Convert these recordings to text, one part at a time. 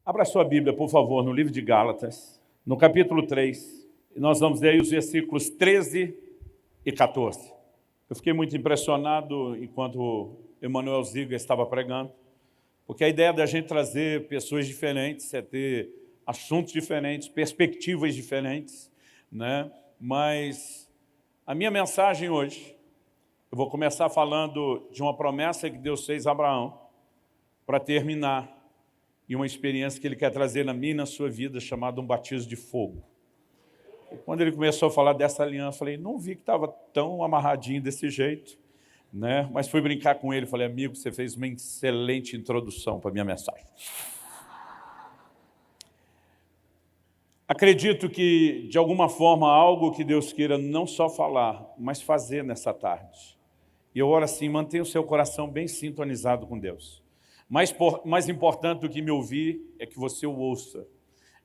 Abra sua Bíblia, por favor, no livro de Gálatas, no capítulo 3, e nós vamos ler aí os versículos 13 e 14. Eu fiquei muito impressionado enquanto o Emanuel Ziga estava pregando, porque a ideia da gente trazer pessoas diferentes é ter assuntos diferentes, perspectivas diferentes, né? Mas a minha mensagem hoje, eu vou começar falando de uma promessa que Deus fez a Abraão, para terminar, e uma experiência que Ele quer trazer na minha e na sua vida, chamada um batismo de fogo. E quando Ele começou a falar dessa aliança, eu falei, não vi que estava tão amarradinho desse jeito, né? Mas fui brincar com ele, falei, amigo, você fez uma excelente introdução para a minha mensagem. Acredito que, de alguma forma, algo que Deus queira não só falar, mas fazer nessa tarde. E eu oro assim, mantenha o seu coração bem sintonizado com Deus. Mais importante do que me ouvir é que você o ouça,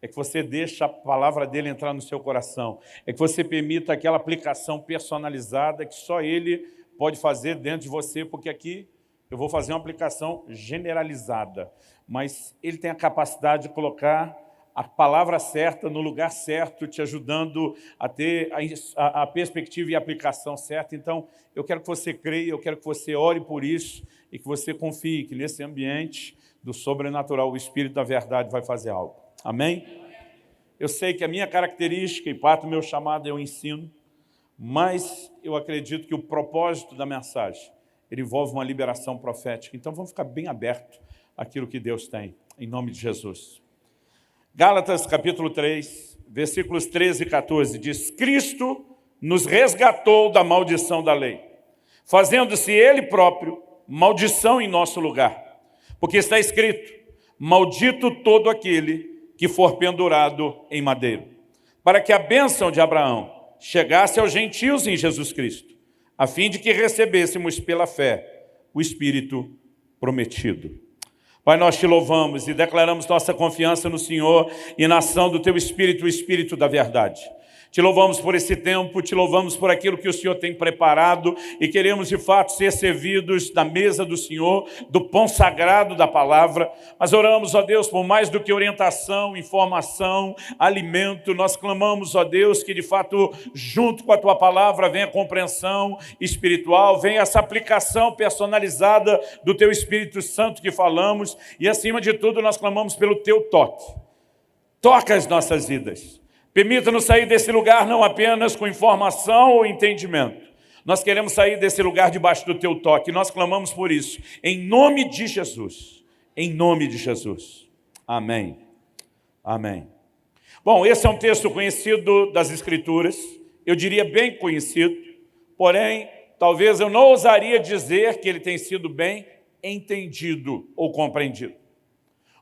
é que você deixe a palavra dele entrar no seu coração, é que você permita aquela aplicação personalizada que só ele pode fazer dentro de você, porque aqui eu vou fazer uma aplicação generalizada, mas ele tem a capacidade de colocar a palavra certa no lugar certo, te ajudando a ter a perspectiva e a aplicação certa. Então, eu quero que você creia, eu quero que você ore por isso e que você confie que nesse ambiente do sobrenatural, o Espírito da verdade vai fazer algo. Amém? Eu sei que a minha característica e parte do meu chamado é o ensino, mas eu acredito que o propósito da mensagem, ele envolve uma liberação profética. Então, vamos ficar bem aberto àquilo que Deus tem, em nome de Jesus. Gálatas, capítulo 3, versículos 13 e 14, diz, Cristo nos resgatou da maldição da lei, fazendo-se Ele próprio maldição em nosso lugar. Porque está escrito, maldito todo aquele que for pendurado em madeiro, para que a bênção de Abraão chegasse aos gentios em Jesus Cristo, a fim de que recebêssemos pela fé o Espírito prometido. Pai, nós te louvamos e declaramos nossa confiança no Senhor e na ação do Teu Espírito, o Espírito da verdade. Te louvamos por esse tempo, te louvamos por aquilo que o Senhor tem preparado e queremos, de fato, ser servidos da mesa do Senhor, do pão sagrado da palavra. Mas oramos, ó Deus, por mais do que orientação, informação, alimento. Nós clamamos, ó Deus, que, de fato, junto com a Tua palavra, venha a compreensão espiritual, venha essa aplicação personalizada do Teu Espírito Santo que falamos. E, acima de tudo, nós clamamos pelo Teu toque. Toca as nossas vidas. Permita-nos sair desse lugar não apenas com informação ou entendimento. Nós queremos sair desse lugar debaixo do Teu toque. Nós clamamos por isso. Em nome de Jesus. Em nome de Jesus. Amém. Amém. Bom, esse é um texto conhecido das Escrituras. Eu diria bem conhecido. Porém, talvez eu não ousaria dizer que ele tem sido bem entendido ou compreendido.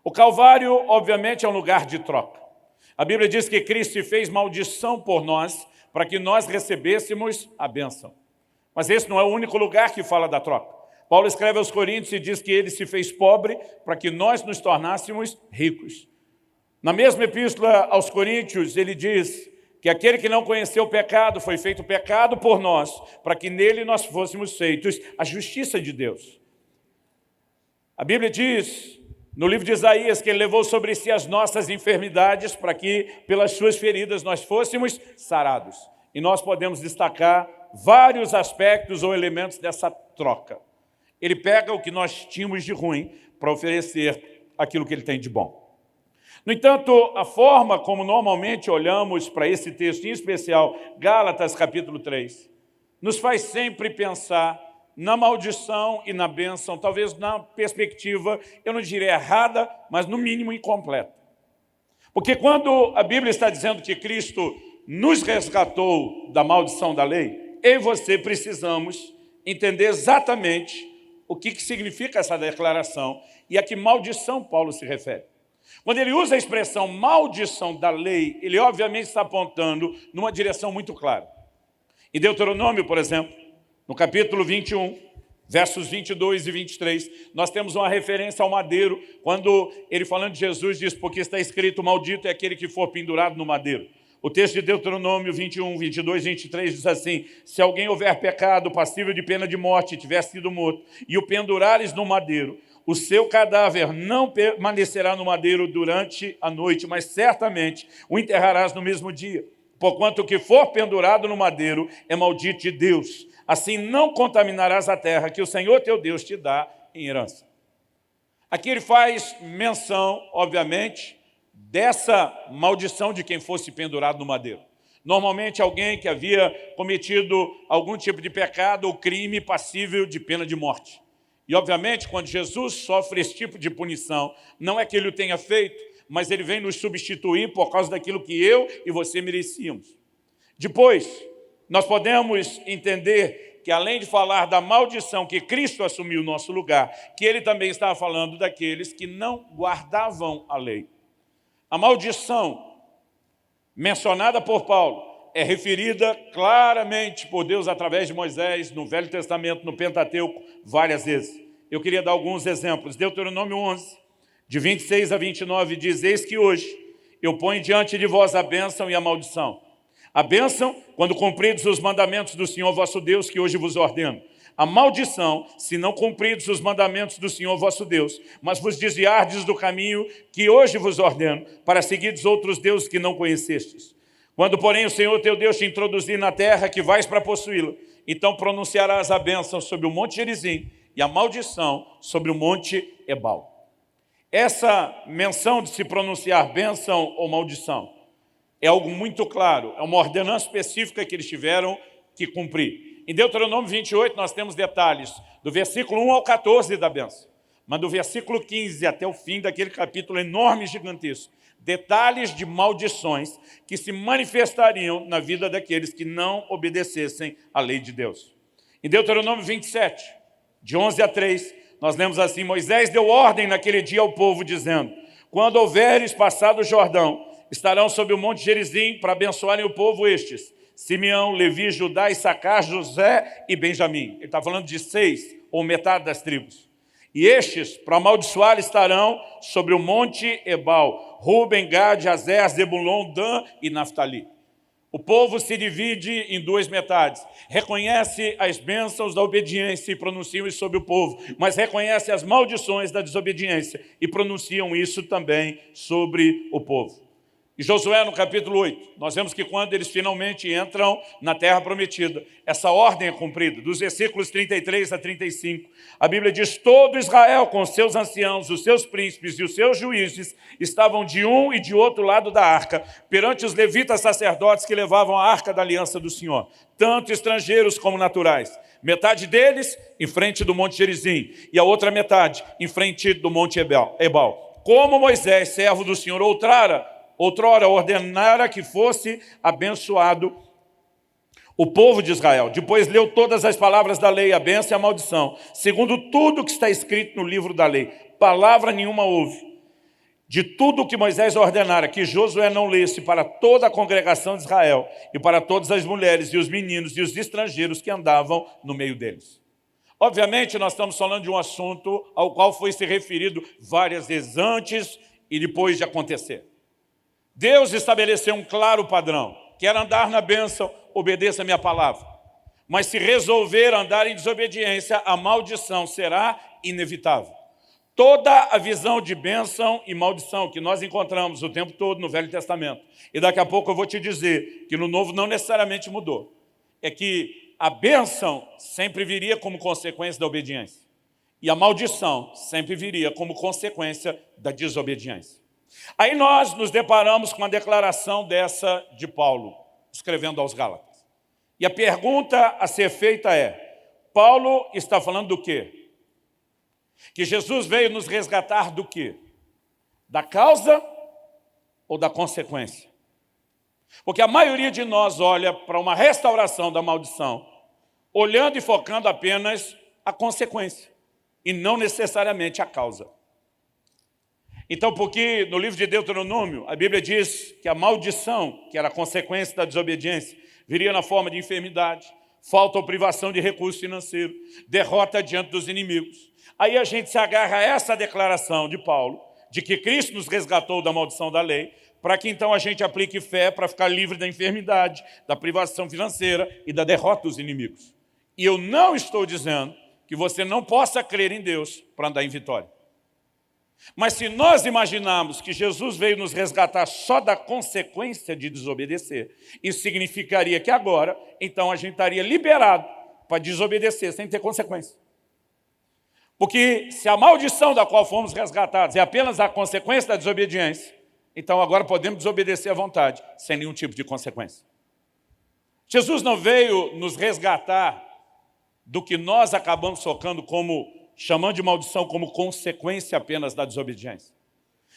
O Calvário, obviamente, é um lugar de troca. A Bíblia diz que Cristo se fez maldição por nós, para que nós recebêssemos a bênção. Mas esse não é o único lugar que fala da troca. Paulo escreve aos Coríntios e diz que ele se fez pobre para que nós nos tornássemos ricos. Na mesma epístola aos Coríntios, ele diz que aquele que não conheceu o pecado foi feito pecado por nós, para que nele nós fôssemos feitos a justiça de Deus. A Bíblia diz no livro de Isaías que ele levou sobre si as nossas enfermidades para que pelas suas feridas nós fôssemos sarados. E nós podemos destacar vários aspectos ou elementos dessa troca. Ele pega o que nós tínhamos de ruim para oferecer aquilo que ele tem de bom. No entanto, a forma como normalmente olhamos para esse texto, em especial Gálatas capítulo 3, nos faz sempre pensar na maldição e na bênção, talvez na perspectiva, eu não diria errada, mas no mínimo incompleta. Porque quando a Bíblia está dizendo que Cristo nos resgatou da maldição da lei, eu e você precisamos entender exatamente o que significa essa declaração e a que maldição Paulo se refere. Quando ele usa a expressão maldição da lei, ele obviamente está apontando numa direção muito clara. Em Deuteronômio, por exemplo, no capítulo 21, versos 22 e 23, nós temos uma referência ao madeiro, quando ele falando de Jesus diz, porque está escrito, maldito é aquele que for pendurado no madeiro. O texto de Deuteronômio 21, 22 e 23 diz assim, se alguém houver pecado passível de pena de morte e tiver sido morto, e o pendurares no madeiro, o seu cadáver não permanecerá no madeiro durante a noite, mas certamente o enterrarás no mesmo dia. Porquanto o que for pendurado no madeiro é maldito de Deus. Assim não contaminarás a terra que o Senhor teu Deus te dá em herança. Aqui ele faz menção, obviamente, dessa maldição de quem fosse pendurado no madeiro. Normalmente alguém que havia cometido algum tipo de pecado ou crime passível de pena de morte. E obviamente quando Jesus sofre esse tipo de punição, não é que ele o tenha feito, mas ele vem nos substituir por causa daquilo que eu e você merecíamos. Depois, nós podemos entender que além de falar da maldição que Cristo assumiu no nosso lugar, que ele também estava falando daqueles que não guardavam a lei. A maldição mencionada por Paulo é referida claramente por Deus através de Moisés, no Velho Testamento, no Pentateuco, várias vezes. Eu queria dar alguns exemplos. Deuteronômio 11, de 26 a 29, diz: eis que hoje eu ponho diante de vós a bênção e a maldição. A bênção, quando cumpridos os mandamentos do Senhor vosso Deus, que hoje vos ordeno. A maldição, se não cumpridos os mandamentos do Senhor vosso Deus, mas vos desviardes do caminho que hoje vos ordeno, para seguirdes outros deuses que não conhecestes. Quando, porém, o Senhor teu Deus te introduzir na terra que vais para possuí-la, então pronunciarás a bênção sobre o monte Gerizim e a maldição sobre o monte Ebal. Essa menção de se pronunciar bênção ou maldição é algo muito claro, é uma ordenança específica que eles tiveram que cumprir. Em Deuteronômio 28 nós temos detalhes do versículo 1 ao 14 da bênção, mas do versículo 15 até o fim daquele capítulo enorme e gigantesco, detalhes de maldições que se manifestariam na vida daqueles que não obedecessem à lei de Deus. Em Deuteronômio 27, de 11 a 3, nós lemos assim: Moisés deu ordem naquele dia ao povo, dizendo: quando houveres passado o Jordão, estarão sobre o monte Gerizim para abençoarem o povo estes: Simeão, Levi, Judá, Issacar, José e Benjamim. Ele está falando de 6 ou metade das tribos. E estes, para amaldiçoar, estarão sobre o monte Ebal: Ruben, Gad, Azer, Zebulon, Dan e Naftali. O povo se divide em duas metades. Reconhece as bênçãos da obediência e pronunciam isso sobre o povo, mas reconhece as maldições da desobediência e pronunciam isso também sobre o povo. E Josué, no capítulo 8, nós vemos que quando eles finalmente entram na terra prometida, essa ordem é cumprida. Dos versículos 33 a 35, a Bíblia diz: todo Israel, com os seus anciãos, os seus príncipes e os seus juízes, estavam de um e de outro lado da arca, perante os levitas sacerdotes que levavam a arca da aliança do Senhor, tanto estrangeiros como naturais. Metade deles em frente do monte Gerizim e a outra metade em frente do monte Ebal. Como Moisés, servo do Senhor, outrora ordenara que fosse abençoado o povo de Israel. Depois leu todas as palavras da lei, a bênção e a maldição, segundo tudo que está escrito no livro da lei. Palavra nenhuma houve de tudo o que Moisés ordenara que Josué não lesse para toda a congregação de Israel e para todas as mulheres e os meninos e os estrangeiros que andavam no meio deles. Obviamente, nós estamos falando de um assunto ao qual foi se referido várias vezes antes e depois de acontecer. Deus estabeleceu um claro padrão: quer andar na bênção, obedeça a minha palavra. Mas se resolver andar em desobediência, a maldição será inevitável. Toda a visão de bênção e maldição que nós encontramos o tempo todo no Velho Testamento, e daqui a pouco eu vou te dizer que no Novo não necessariamente mudou, é que a bênção sempre viria como consequência da obediência, e a maldição sempre viria como consequência da desobediência. Aí nós nos deparamos com a declaração dessa de Paulo, escrevendo aos Gálatas. E a pergunta a ser feita é: Paulo está falando do quê? Que Jesus veio nos resgatar do quê? Da causa ou da consequência? Porque a maioria de nós olha para uma restauração da maldição, olhando e focando apenas a consequência, e não necessariamente a causa. Então, porque no livro de Deuteronômio, a Bíblia diz que a maldição, que era a consequência da desobediência, viria na forma de enfermidade, falta ou privação de recurso financeiro, derrota diante dos inimigos. Aí a gente se agarra a essa declaração de Paulo, de que Cristo nos resgatou da maldição da lei, para que então a gente aplique fé para ficar livre da enfermidade, da privação financeira e da derrota dos inimigos. E eu não estou dizendo que você não possa crer em Deus para andar em vitória. Mas se nós imaginarmos que Jesus veio nos resgatar só da consequência de desobedecer, isso significaria que agora, então a gente estaria liberado para desobedecer sem ter consequência. Porque se a maldição da qual fomos resgatados é apenas a consequência da desobediência, então agora podemos desobedecer à vontade, sem nenhum tipo de consequência. Jesus não veio nos resgatar do que nós acabamos chamando de maldição como consequência apenas da desobediência.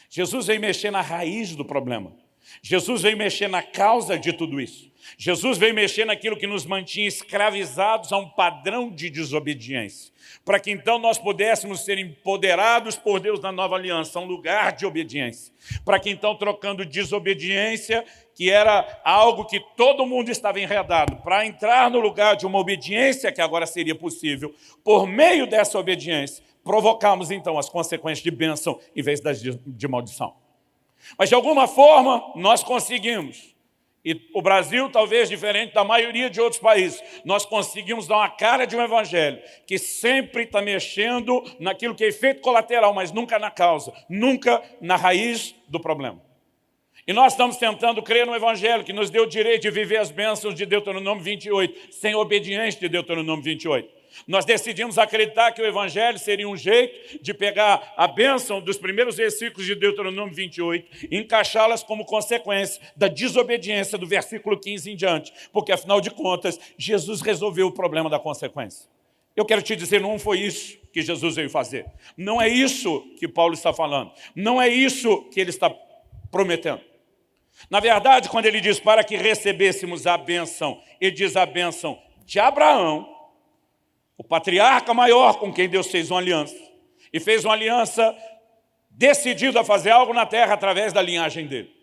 Jesus veio mexer na raiz do problema. Jesus veio mexer na causa de tudo isso. Jesus veio mexer naquilo que nos mantinha escravizados a um padrão de desobediência, para que então nós pudéssemos ser empoderados por Deus na nova aliança, um lugar de obediência, para que então, trocando desobediência, que era algo que todo mundo estava enredado, para entrar no lugar de uma obediência que agora seria possível, por meio dessa obediência, provocarmos então as consequências de bênção em vez das de maldição. Mas de alguma forma nós conseguimos, e o Brasil talvez diferente da maioria de outros países, nós conseguimos dar uma cara de um evangelho que sempre está mexendo naquilo que é efeito colateral, mas nunca na causa, nunca na raiz do problema. E nós estamos tentando crer no evangelho que nos deu o direito de viver as bênçãos de Deuteronômio 28, sem obediência de Deuteronômio 28. Nós decidimos acreditar que o evangelho seria um jeito de pegar a bênção dos primeiros versículos de Deuteronômio 28 e encaixá-las como consequência da desobediência do versículo 15 em diante, porque afinal de contas, Jesus resolveu o problema da consequência. Eu quero te dizer, não foi isso que Jesus veio fazer. Não é isso que Paulo está falando. Não é isso que ele está prometendo. Na verdade, quando ele diz para que recebêssemos a bênção, ele diz a bênção de Abraão, o patriarca maior com quem Deus fez uma aliança. E fez uma aliança decidido a fazer algo na terra através da linhagem dele.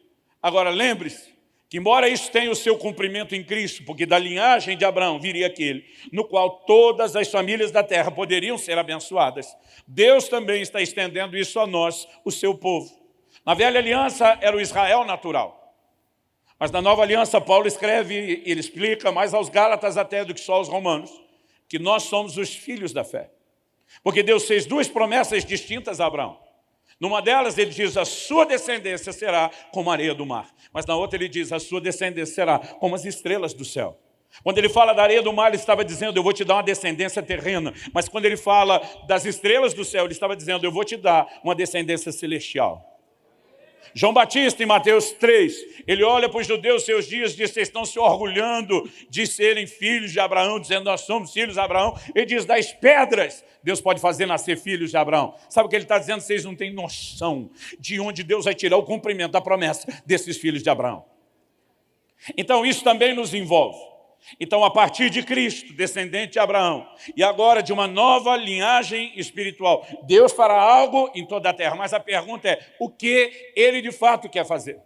Agora, lembre-se que, embora isso tenha o seu cumprimento em Cristo, porque da linhagem de Abraão viria aquele, no qual todas as famílias da terra poderiam ser abençoadas, Deus também está estendendo isso a nós, o seu povo. Na velha aliança era o Israel natural. Mas na nova aliança, Paulo escreve, ele explica mais aos Gálatas até do que só aos Romanos, que nós somos os filhos da fé. Porque Deus fez duas promessas distintas a Abraão. Numa delas ele diz, a sua descendência será como a areia do mar. Mas na outra ele diz, a sua descendência será como as estrelas do céu. Quando ele fala da areia do mar, ele estava dizendo, eu vou te dar uma descendência terrena. Mas quando ele fala das estrelas do céu, ele estava dizendo, eu vou te dar uma descendência celestial. João Batista, em Mateus 3, ele olha para os judeus seus dias e diz, vocês estão se orgulhando de serem filhos de Abraão, dizendo, nós somos filhos de Abraão. Ele diz, das pedras, Deus pode fazer nascer filhos de Abraão. Sabe o que ele está dizendo? Vocês não têm noção de onde Deus vai tirar o cumprimento da promessa desses filhos de Abraão. Então, isso também nos envolve. Então, a partir de Cristo, descendente de Abraão, e agora de uma nova linhagem espiritual, Deus fará algo em toda a terra. Mas a pergunta é, o que ele de fato quer fazer?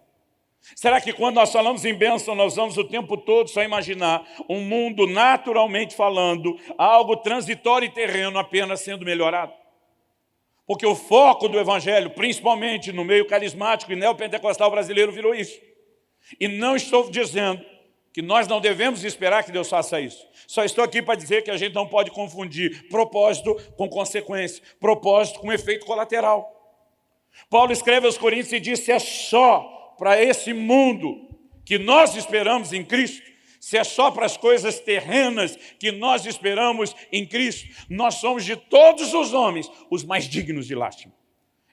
Será que quando nós falamos em bênção, nós vamos o tempo todo só imaginar um mundo naturalmente falando, algo transitório e terreno apenas sendo melhorado? Porque o foco do evangelho, principalmente no meio carismático e neopentecostal brasileiro, virou isso. E não estou dizendo que nós não devemos esperar que Deus faça isso. Só estou aqui para dizer que a gente não pode confundir propósito com consequência, propósito com efeito colateral. Paulo escreve aos Coríntios e diz, se é só para esse mundo que nós esperamos em Cristo, se é só para as coisas terrenas que nós esperamos em Cristo, nós somos de todos os homens os mais dignos de lástima.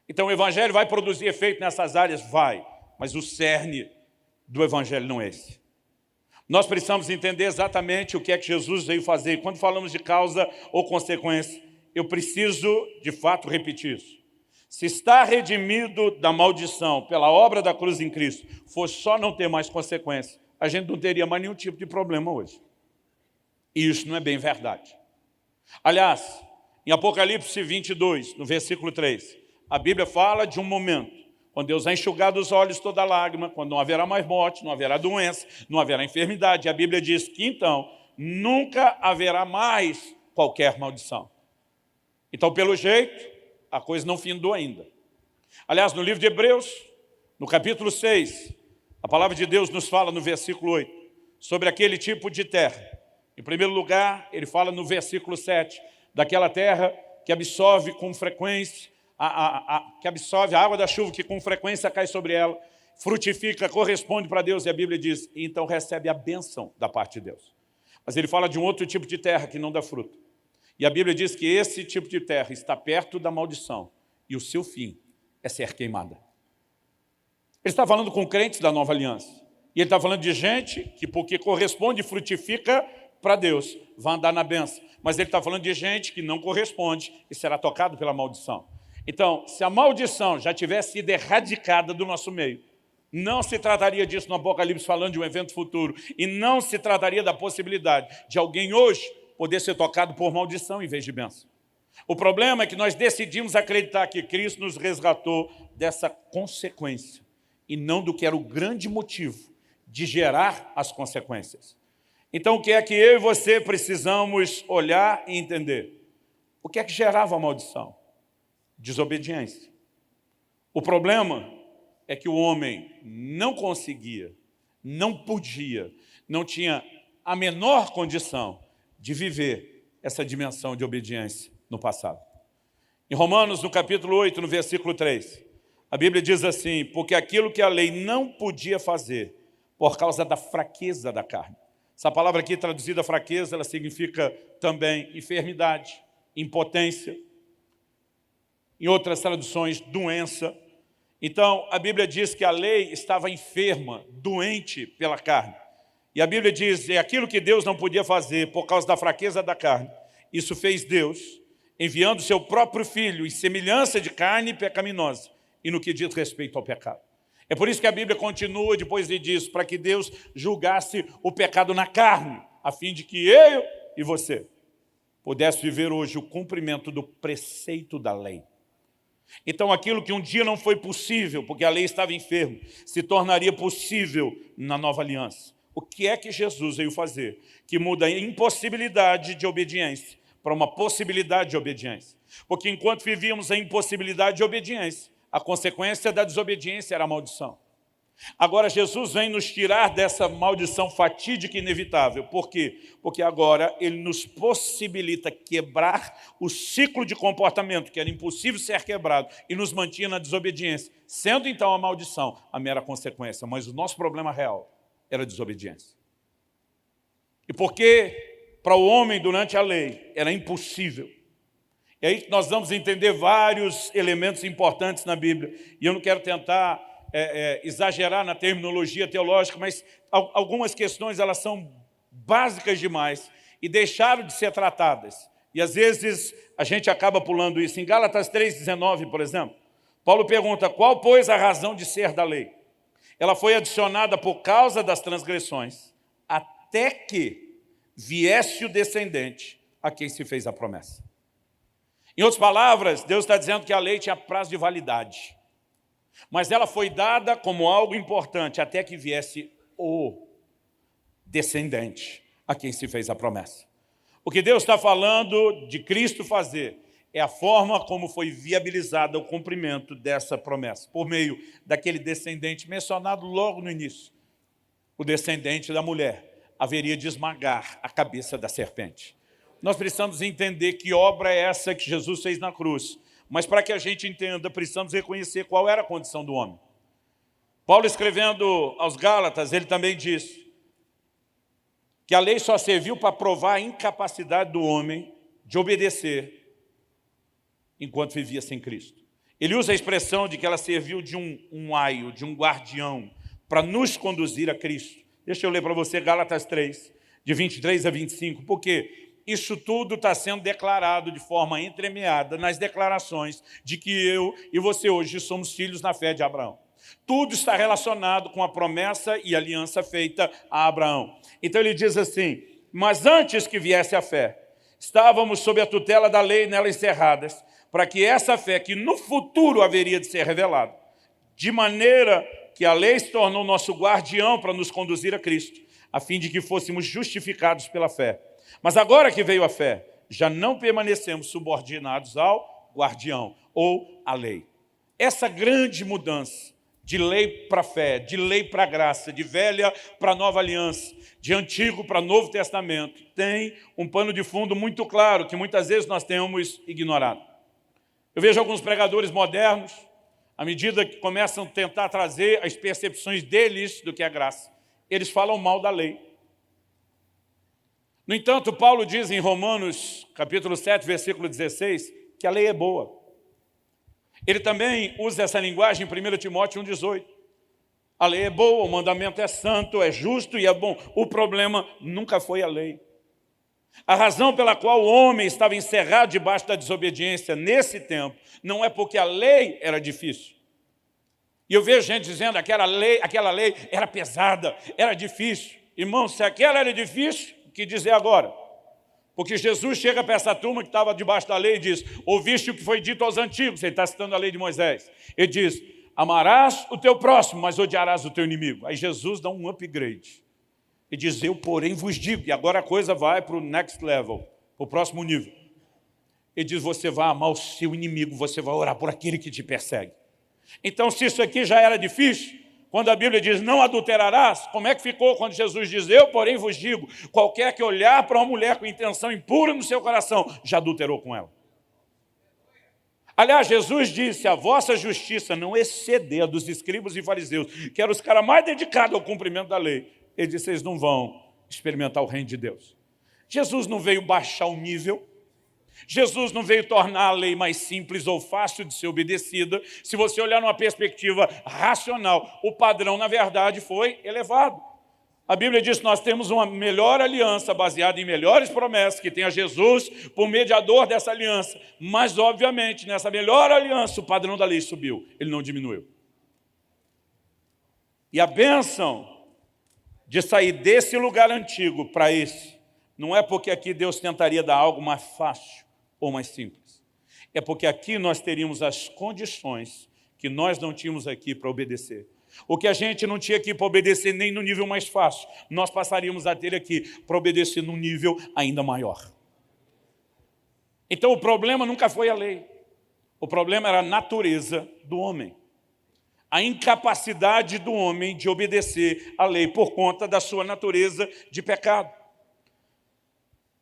Então o evangelho vai produzir efeito nessas áreas? Vai, mas o cerne do evangelho não é esse. Nós precisamos entender exatamente o que é que Jesus veio fazer. E quando falamos de causa ou consequência, eu preciso, de fato, repetir isso. Se estar redimido da maldição pela obra da cruz em Cristo fosse só não ter mais consequência, a gente não teria mais nenhum tipo de problema hoje. E isso não é bem verdade. Aliás, em Apocalipse 22, no versículo 3, a Bíblia fala de um momento quando Deus vai enxugar dos olhos toda lágrima, quando não haverá mais morte, não haverá doença, não haverá enfermidade. A Bíblia diz que, então, nunca haverá mais qualquer maldição. Então, pelo jeito, a coisa não findou ainda. Aliás, no livro de Hebreus, no capítulo 6, a palavra de Deus nos fala no versículo 8, sobre aquele tipo de terra. Em primeiro lugar, ele fala no versículo 7, daquela terra que absorve com frequência que absorve a água da chuva, que com frequência cai sobre ela, frutifica, corresponde para Deus, e a Bíblia diz, então recebe a bênção da parte de Deus. Mas ele fala de um outro tipo de terra que não dá fruto. E a Bíblia diz que esse tipo de terra está perto da maldição, e o seu fim é ser queimada. Ele está falando com crentes da nova aliança. E ele está falando de gente que, porque corresponde e frutifica para Deus, vai andar na bênção. Mas ele está falando de gente que não corresponde e será tocado pela maldição. Então, se a maldição já tivesse sido erradicada do nosso meio, não se trataria disso no Apocalipse falando de um evento futuro, e não se trataria da possibilidade de alguém hoje poder ser tocado por maldição em vez de bênção. O problema é que nós decidimos acreditar que Cristo nos resgatou dessa consequência, e não do que era o grande motivo de gerar as consequências. Então, o que é que eu e você precisamos olhar e entender? O que é que gerava a maldição? Desobediência. O problema é que o homem não conseguia, não podia, não tinha a menor condição de viver essa dimensão de obediência no passado. Em Romanos, no capítulo 8, no versículo 3, a Bíblia diz assim, porque aquilo que a lei não podia fazer por causa da fraqueza da carne. Essa palavra aqui, traduzida fraqueza, ela significa também enfermidade, impotência, em outras traduções, doença. Então, a Bíblia diz que a lei estava enferma, doente pela carne. E a Bíblia diz, é aquilo que Deus não podia fazer por causa da fraqueza da carne. Isso fez Deus, enviando seu próprio Filho em semelhança de carne pecaminosa, e no que diz respeito ao pecado. É por isso que a Bíblia continua, depois de diz, para que Deus julgasse o pecado na carne, a fim de que eu e você pudesse viver hoje o cumprimento do preceito da lei. Então, aquilo que um dia não foi possível, porque a lei estava enferma, se tornaria possível na nova aliança. O que é que Jesus veio fazer? Que muda a impossibilidade de obediência para uma possibilidade de obediência. Porque enquanto vivíamos a impossibilidade de obediência, a consequência da desobediência era a maldição. Agora Jesus vem nos tirar dessa maldição fatídica e inevitável. Por quê? Porque agora Ele nos possibilita quebrar o ciclo de comportamento que era impossível ser quebrado e nos mantinha na desobediência, sendo então a maldição a mera consequência. Mas o nosso problema real era a desobediência. E porque para o homem durante a lei era impossível. E aí nós vamos entender vários elementos importantes na Bíblia. E eu não quero tentar exagerar na terminologia teológica, mas algumas questões elas são básicas demais e deixaram de ser tratadas. E às vezes a gente acaba pulando isso. Em Gálatas 3,19, por exemplo, Paulo pergunta, qual, pois, a razão de ser da lei? Ela foi adicionada por causa das transgressões, até que viesse o descendente a quem se fez a promessa. Em outras palavras, Deus está dizendo que a lei tinha prazo de validade. Mas ela foi dada como algo importante até que viesse o descendente a quem se fez a promessa. O que Deus está falando de Cristo fazer é a forma como foi viabilizada o cumprimento dessa promessa, por meio daquele descendente mencionado logo no início. O descendente da mulher haveria de esmagar a cabeça da serpente. Nós precisamos entender que obra é essa que Jesus fez na cruz. Mas para que a gente entenda, precisamos reconhecer qual era a condição do homem. Paulo, escrevendo aos Gálatas, ele também diz que a lei só serviu para provar a incapacidade do homem de obedecer enquanto vivia sem Cristo. Ele usa a expressão de que ela serviu de um aio, de um guardião, para nos conduzir a Cristo. Deixa eu ler para você Gálatas 3, de 23 a 25, porque isso tudo está sendo declarado de forma entremeada nas declarações de que eu e você hoje somos filhos na fé de Abraão. Tudo está relacionado com a promessa e aliança feita a Abraão. Então ele diz assim, mas antes que viesse a fé, estávamos sob a tutela da lei nela encerradas, para que essa fé que no futuro haveria de ser revelada, de maneira que a lei se tornou nosso guardião para nos conduzir a Cristo, a fim de que fôssemos justificados pela fé. Mas agora que veio a fé, já não permanecemos subordinados ao guardião ou à lei. Essa grande mudança de lei para fé, de lei para graça, de velha para nova aliança, de Antigo para Novo Testamento, tem um pano de fundo muito claro que muitas vezes nós temos ignorado. Eu vejo alguns pregadores modernos, à medida que começam a tentar trazer as percepções deles do que é graça, eles falam mal da lei. No entanto, Paulo diz em Romanos, capítulo 7, versículo 16, que a lei é boa. Ele também usa essa linguagem em 1 Timóteo 1,18. A lei é boa, o mandamento é santo, é justo e é bom. O problema nunca foi a lei. A razão pela qual o homem estava encerrado debaixo da desobediência nesse tempo não é porque a lei era difícil. E eu vejo gente dizendo que aquela lei era pesada, era difícil. Irmão, se aquela era difícil, o que dizer agora? Porque Jesus chega para essa turma que estava debaixo da lei e diz: ouviste o que foi dito aos antigos, ele está citando a lei de Moisés. Ele diz: amarás o teu próximo, mas odiarás o teu inimigo. Aí Jesus dá um upgrade. E diz: eu, porém, vos digo. E agora a coisa vai para o next level, para o próximo nível. Ele diz: você vai amar o seu inimigo, você vai orar por aquele que te persegue. Então, se isso aqui já era difícil, quando a Bíblia diz não adulterarás, como é que ficou quando Jesus diz: eu, porém, vos digo, qualquer que olhar para uma mulher com intenção impura no seu coração, já adulterou com ela. Aliás, Jesus disse: a vossa justiça não exceder a dos escribas e fariseus, que eram os caras mais dedicados ao cumprimento da lei. Ele disse: vocês não vão experimentar o reino de Deus. Jesus não veio baixar o nível. Jesus não veio tornar a lei mais simples ou fácil de ser obedecida. Se você olhar numa perspectiva racional, o padrão, na verdade, foi elevado. A Bíblia diz que nós temos uma melhor aliança baseada em melhores promessas, que tem a Jesus por mediador dessa aliança. Mas, obviamente, nessa melhor aliança, o padrão da lei subiu, ele não diminuiu. E a bênção de sair desse lugar antigo para esse, não é porque aqui Deus tentaria dar algo mais fácil ou mais simples. É porque aqui nós teríamos as condições que nós não tínhamos aqui para obedecer. O que a gente não tinha aqui para obedecer nem no nível mais fácil, nós passaríamos a ter aqui para obedecer num nível ainda maior. Então o problema nunca foi a lei. O problema era a natureza do homem. A incapacidade do homem de obedecer à lei por conta da sua natureza de pecado.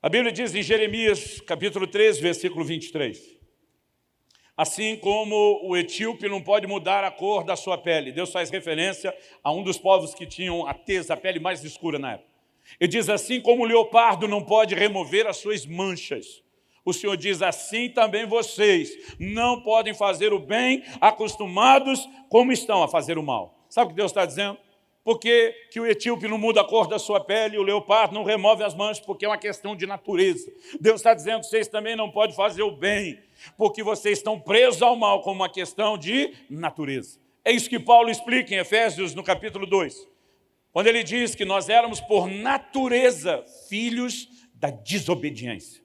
A Bíblia diz em Jeremias, capítulo 13, versículo 23. Assim como o etíope não pode mudar a cor da sua pele. Deus faz referência a um dos povos que tinham a pele mais escura na época. Ele diz: assim como o leopardo não pode remover as suas manchas. O Senhor diz: assim também vocês não podem fazer o bem acostumados como estão a fazer o mal. Sabe o que Deus está dizendo? Porque que o etíope não muda a cor da sua pele, o leopardo não remove as manchas, porque é uma questão de natureza. Deus está dizendo que vocês também não podem fazer o bem, porque vocês estão presos ao mal como uma questão de natureza. É isso que Paulo explica em Efésios, no capítulo 2, quando ele diz que nós éramos, por natureza, filhos da desobediência.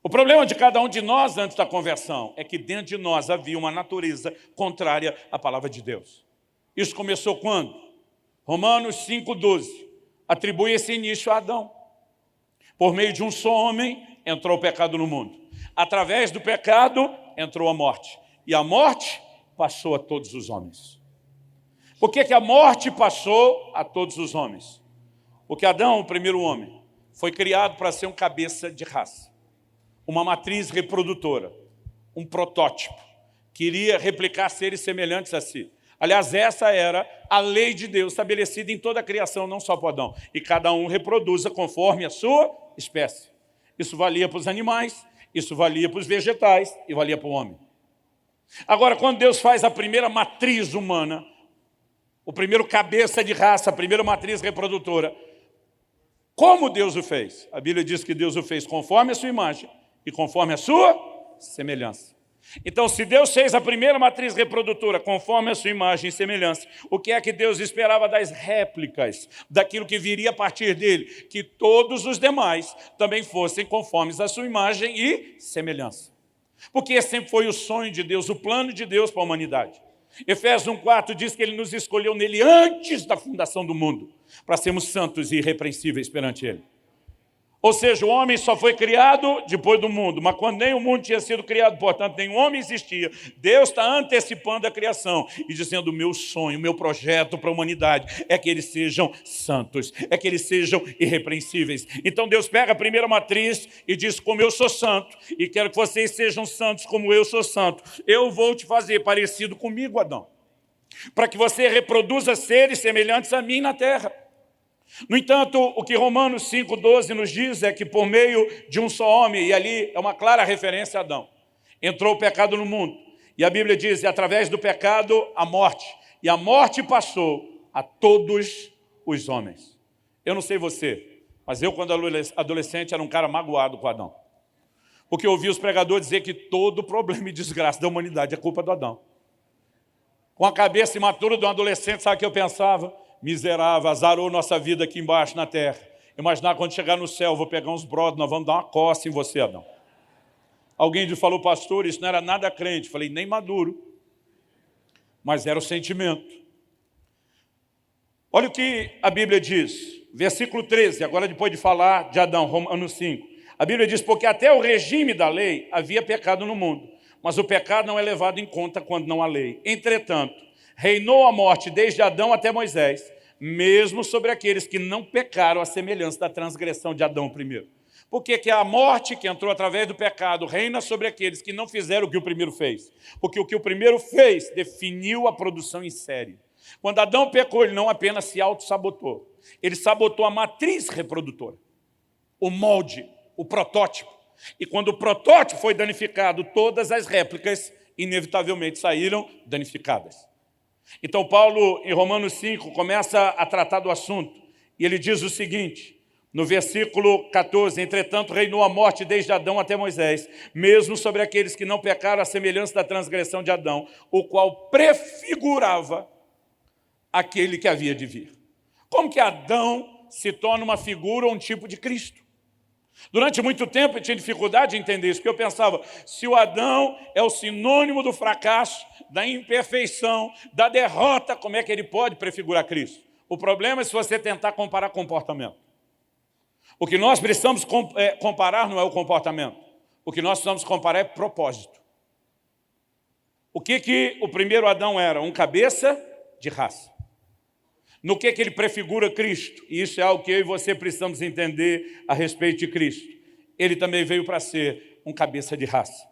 O problema de cada um de nós antes da conversão é que dentro de nós havia uma natureza contrária à palavra de Deus. Isso começou quando? Romanos 5,12 atribui esse início a Adão. Por meio de um só homem entrou o pecado no mundo. Através do pecado entrou a morte. E a morte passou a todos os homens. Por que a morte passou a todos os homens? Porque Adão, o primeiro homem, foi criado para ser um cabeça de raça. Uma matriz reprodutora. Um protótipo. Queria replicar seres semelhantes a si. Aliás, essa era a lei de Deus estabelecida em toda a criação, não só para Adão. E cada um reproduza conforme a sua espécie. Isso valia para os animais, isso valia para os vegetais e valia para o homem. Agora, quando Deus faz a primeira matriz humana, o primeiro cabeça de raça, a primeira matriz reprodutora, como Deus o fez? A Bíblia diz que Deus o fez conforme a sua imagem e conforme a sua semelhança. Então, se Deus fez a primeira matriz reprodutora conforme a sua imagem e semelhança, o que é que Deus esperava das réplicas, daquilo que viria a partir dele? Que todos os demais também fossem conformes à sua imagem e semelhança. Porque esse sempre foi o sonho de Deus, o plano de Deus para a humanidade. Efésios 1,4 diz que ele nos escolheu nele antes da fundação do mundo, para sermos santos e irrepreensíveis perante ele. Ou seja, o homem só foi criado depois do mundo, mas quando nem o mundo tinha sido criado, portanto, nem o homem existia, Deus está antecipando a criação e dizendo: o meu sonho, o meu projeto para a humanidade é que eles sejam santos, é que eles sejam irrepreensíveis. Então Deus pega a primeira matriz e diz: como eu sou santo e quero que vocês sejam santos como eu sou santo, eu vou te fazer parecido comigo, Adão, para que você reproduza seres semelhantes a mim na terra. No entanto, o que Romanos 5,12 nos diz é que por meio de um só homem, e ali é uma clara referência a Adão, entrou o pecado no mundo. E a Bíblia diz: e através do pecado, a morte. E a morte passou a todos os homens. Eu não sei você, mas eu, quando adolescente, era um cara magoado com Adão. Porque eu ouvi os pregadores dizer que todo problema e desgraça da humanidade é culpa do Adão. Com a cabeça imatura de um adolescente, sabe o que eu pensava? Miserável, azarou nossa vida aqui embaixo na terra. Imaginar quando chegar no céu, vou pegar uns brothers, nós vamos dar uma coça em você, Adão. Alguém lhe falou: pastor, isso não era nada crente. Falei: nem maduro. Mas era o sentimento. Olha o que a Bíblia diz. Versículo 13, agora depois de falar de Adão, Romanos 5. A Bíblia diz: porque até o regime da lei havia pecado no mundo, mas o pecado não é levado em conta quando não há lei. Entretanto, reinou a morte desde Adão até Moisés, mesmo sobre aqueles que não pecaram à semelhança da transgressão de Adão primeiro. Por que a morte que entrou através do pecado reina sobre aqueles que não fizeram o que o primeiro fez? Porque o que o primeiro fez definiu a produção em série. Quando Adão pecou, ele não apenas se auto-sabotou, ele sabotou a matriz reprodutora, o molde, o protótipo. E quando o protótipo foi danificado, todas as réplicas inevitavelmente saíram danificadas. Então Paulo, em Romanos 5, começa a tratar do assunto. E ele diz o seguinte, no versículo 14: entretanto reinou a morte desde Adão até Moisés, mesmo sobre aqueles que não pecaram à semelhança da transgressão de Adão, o qual prefigurava aquele que havia de vir. Como que Adão se torna uma figura ou um tipo de Cristo? Durante muito tempo eu tinha dificuldade de entender isso, porque eu pensava: se o Adão é o sinônimo do fracasso, da imperfeição, da derrota, como é que ele pode prefigurar Cristo? O problema é se você tentar comparar comportamento. O que nós precisamos comparar não é o comportamento. O que nós precisamos comparar é propósito. O que o primeiro Adão era? Um cabeça de raça. No que ele prefigura Cristo? E isso é algo que eu e você precisamos entender a respeito de Cristo. Ele também veio para ser um cabeça de raça.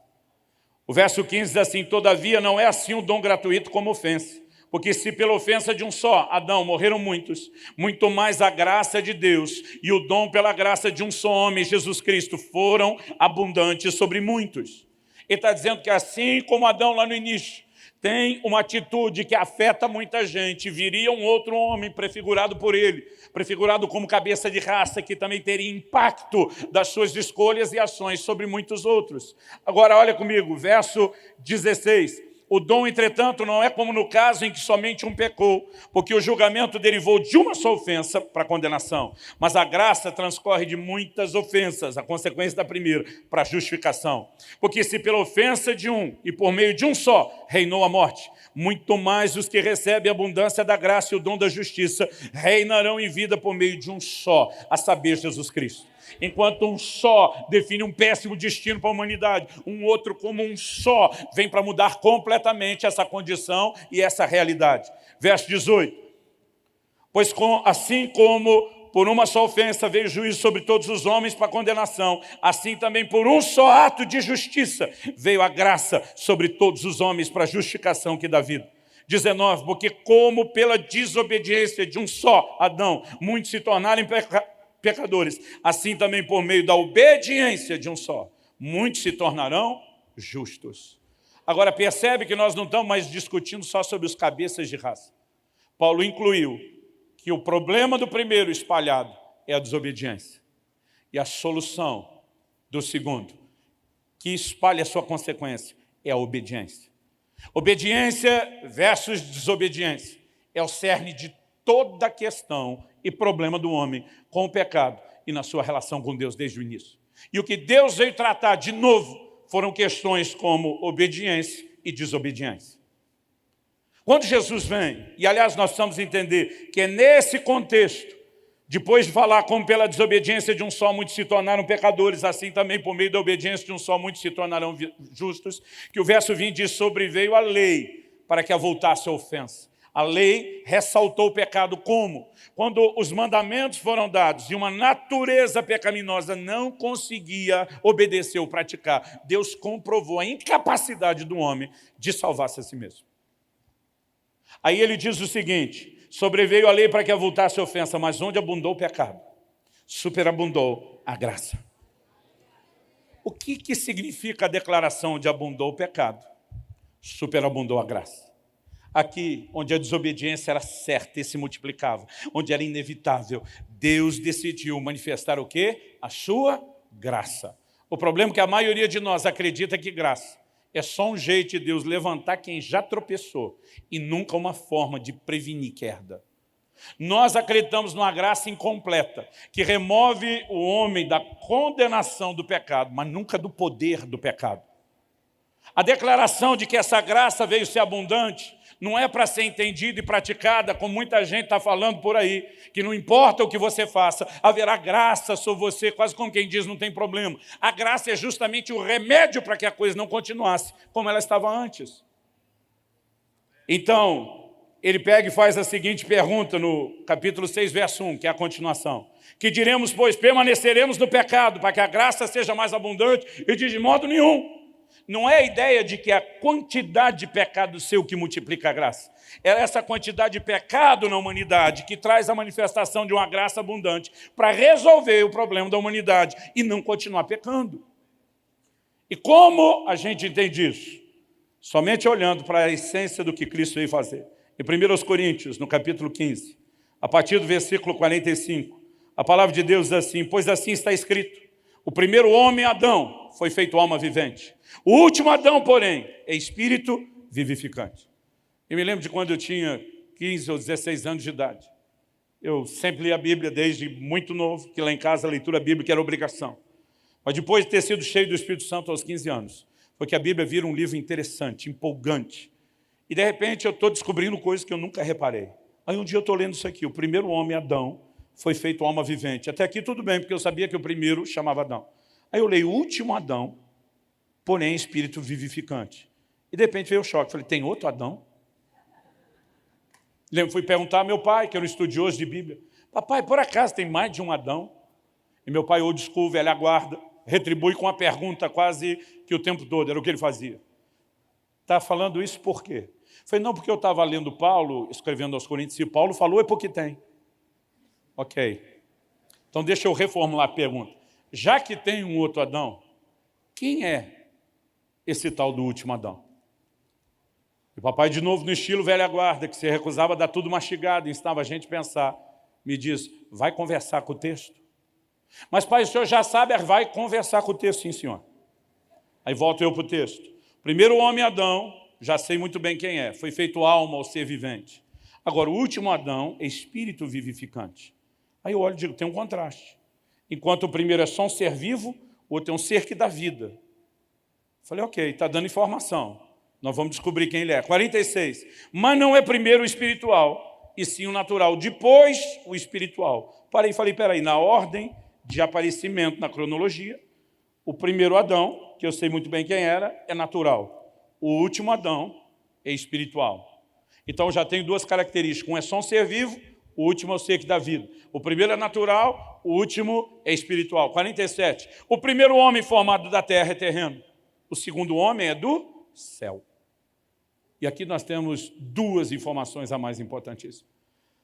O verso 15 diz assim: todavia não é assim um dom gratuito como ofensa. Porque se pela ofensa de um só, Adão, morreram muitos, muito mais a graça de Deus e o dom pela graça de um só homem, Jesus Cristo, foram abundantes sobre muitos. Ele está dizendo que assim como Adão lá no início tem uma atitude que afeta muita gente, viria um outro homem prefigurado por ele, prefigurado como cabeça de raça, que também teria impacto das suas escolhas e ações sobre muitos outros. Agora olha comigo, verso 16. O dom, entretanto, não é como no caso em que somente um pecou, porque o julgamento derivou de uma só ofensa para a condenação, mas a graça transcorre de muitas ofensas, a consequência da primeira, para a justificação. Porque se pela ofensa de um e por meio de um só reinou a morte, muito mais os que recebem a abundância da graça e o dom da justiça reinarão em vida por meio de um só, a saber, Jesus Cristo. Enquanto um só define um péssimo destino para a humanidade, um outro, como um só, vem para mudar completamente essa condição e essa realidade. Verso 18. Pois assim como por uma só ofensa veio juízo sobre todos os homens para condenação, assim também por um só ato de justiça veio a graça sobre todos os homens para a justificação que dá vida. 19. Porque como pela desobediência de um só, Adão, muitos se tornaram pecadores, assim também por meio da obediência de um só, muitos se tornarão justos. Agora percebe que nós não estamos mais discutindo só sobre os cabeças de raça. Paulo incluiu que o problema do primeiro espalhado é a desobediência. E a solução do segundo, que espalha a sua consequência, é a obediência. Obediência versus desobediência é o cerne de toda a questão e problema do homem com o pecado e na sua relação com Deus desde o início. E o que Deus veio tratar de novo foram questões como obediência e desobediência. Quando Jesus vem, e aliás nós precisamos entender que é nesse contexto Depois de falar como pela desobediência de um só muitos se tornaram pecadores, assim também por meio da obediência de um só muitos se tornarão justos, que o verso 20 diz, sobreveio a lei para que avultasse a ofensa. A lei ressaltou o pecado como? Quando os mandamentos foram dados e uma natureza pecaminosa não conseguia obedecer ou praticar, Deus comprovou a incapacidade do homem de salvar-se a si mesmo. Aí ele diz o seguinte, sobreveio a lei para que avultasse a ofensa, mas onde abundou o pecado, superabundou a graça. O que significa a declaração de abundou o pecado? Superabundou a graça. Aqui, onde a desobediência era certa e se multiplicava, onde era inevitável, Deus decidiu manifestar o quê? A sua graça. O problema é que a maioria de nós acredita que graça é só um jeito de Deus levantar quem já tropeçou e nunca uma forma de prevenir queda. Nós acreditamos numa graça incompleta, que remove o homem da condenação do pecado, mas nunca do poder do pecado. A declaração de que essa graça veio ser abundante não é para ser entendida e praticada, como muita gente está falando por aí, que não importa o que você faça, haverá graça sobre você, quase como quem diz, não tem problema. A graça é justamente o remédio para que a coisa não continuasse como ela estava antes. Então, ele pega e faz a seguinte pergunta no capítulo 6, verso 1, que é a continuação. Que diremos, pois, permaneceremos no pecado, para que a graça seja mais abundante? E diz, de modo nenhum. Não é a ideia de que a quantidade de pecado seu que multiplica a graça. É essa quantidade de pecado na humanidade que traz a manifestação de uma graça abundante para resolver o problema da humanidade e não continuar pecando. E como a gente entende isso? Somente olhando para a essência do que Cristo veio fazer. Em 1 Coríntios, no capítulo 15, a partir do versículo 45, a palavra de Deus diz assim, pois assim está escrito, o primeiro homem, Adão, foi feito alma vivente. O último Adão, porém, é espírito vivificante. Eu me lembro de quando eu tinha 15 ou 16 anos de idade. Eu sempre li a Bíblia desde muito novo, que lá em casa a leitura bíblica era obrigação. Mas depois de ter sido cheio do Espírito Santo aos 15 anos, foi que a Bíblia vira um livro interessante, empolgante. E de repente eu estou descobrindo coisas que eu nunca reparei. Aí um dia eu estou lendo isso aqui, o primeiro homem, Adão, foi feito alma vivente. Até aqui tudo bem, porque eu sabia que o primeiro chamava Adão. Aí eu leio o último Adão, porém espírito vivificante. E de repente veio o choque. Falei, tem outro Adão? Fui perguntar ao meu pai, que era um estudioso de Bíblia. Papai, por acaso tem mais de um Adão? E meu pai, old school, velha guarda, retribui com uma pergunta quase que o tempo todo, era o que ele fazia. Está falando isso por quê? Falei, não, porque eu estava lendo Paulo, escrevendo aos Coríntios, e Paulo falou, é porque tem. Ok. Então deixa eu reformular a pergunta. Já que tem um outro Adão, quem é esse tal do último Adão? E o papai, de novo, no estilo velha guarda, que se recusava a dar tudo mastigado, ensinava a gente a pensar, me diz, vai conversar com o texto? Mas, pai, o senhor já sabe, vai conversar com o texto, sim, senhor. Aí volto eu para o texto. Primeiro homem, Adão, já sei muito bem quem é, foi feito alma ao ser vivente. Agora, o último Adão é espírito vivificante. Aí eu olho e digo, tem um contraste. Enquanto o primeiro é só um ser vivo, o outro é um ser que dá vida. Falei, ok, está dando informação. Nós vamos descobrir quem ele é. 46. Mas não é primeiro o espiritual, e sim o natural. Depois, o espiritual. Parei e falei, peraí, na ordem de aparecimento, na cronologia, o primeiro Adão, que eu sei muito bem quem era, é natural. O último Adão é espiritual. Então, já tenho duas características. Um é só um ser vivo, o último é o ser que dá vida. O primeiro é natural, o último é espiritual. 47. O primeiro homem formado da terra é terreno. O segundo homem é do céu. E aqui nós temos duas informações a mais importantíssimas.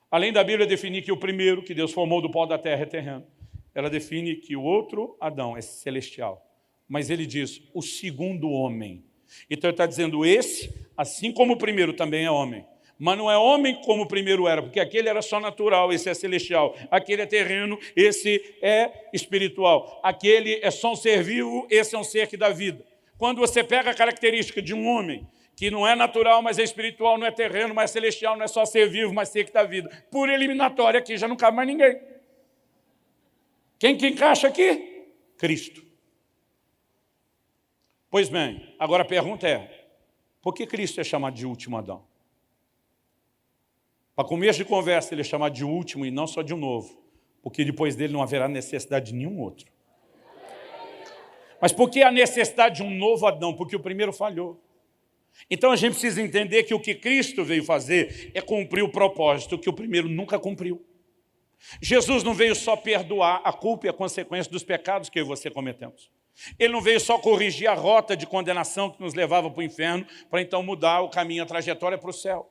Além da Bíblia definir que o primeiro, que Deus formou do pó da terra, é terreno, ela define que o outro Adão é celestial. Mas ele diz, o segundo homem. Então ele está dizendo, esse, assim como o primeiro, também é homem. Mas não é homem como o primeiro era, porque aquele era só natural, esse é celestial. Aquele é terreno, esse é espiritual. Aquele é só um ser vivo, esse é um ser que dá vida. Quando você pega a característica de um homem, que não é natural, mas é espiritual, não é terreno, mas é celestial, não é só ser vivo, mas ser que dá vida. Por eliminatória aqui, já não cabe mais ninguém. Quem que encaixa aqui? Cristo. Pois bem, agora a pergunta é, por que Cristo é chamado de último Adão? Para começo de conversa, ele é chamado de último e não só de um novo. Porque depois dele não haverá necessidade de nenhum outro. Mas por que a necessidade de um novo Adão? Porque o primeiro falhou. Então a gente precisa entender que o que Cristo veio fazer é cumprir o propósito que o primeiro nunca cumpriu. Jesus não veio só perdoar a culpa e a consequência dos pecados que eu e você cometemos. Ele não veio só corrigir a rota de condenação que nos levava para o inferno, para então mudar o caminho, a trajetória para o céu.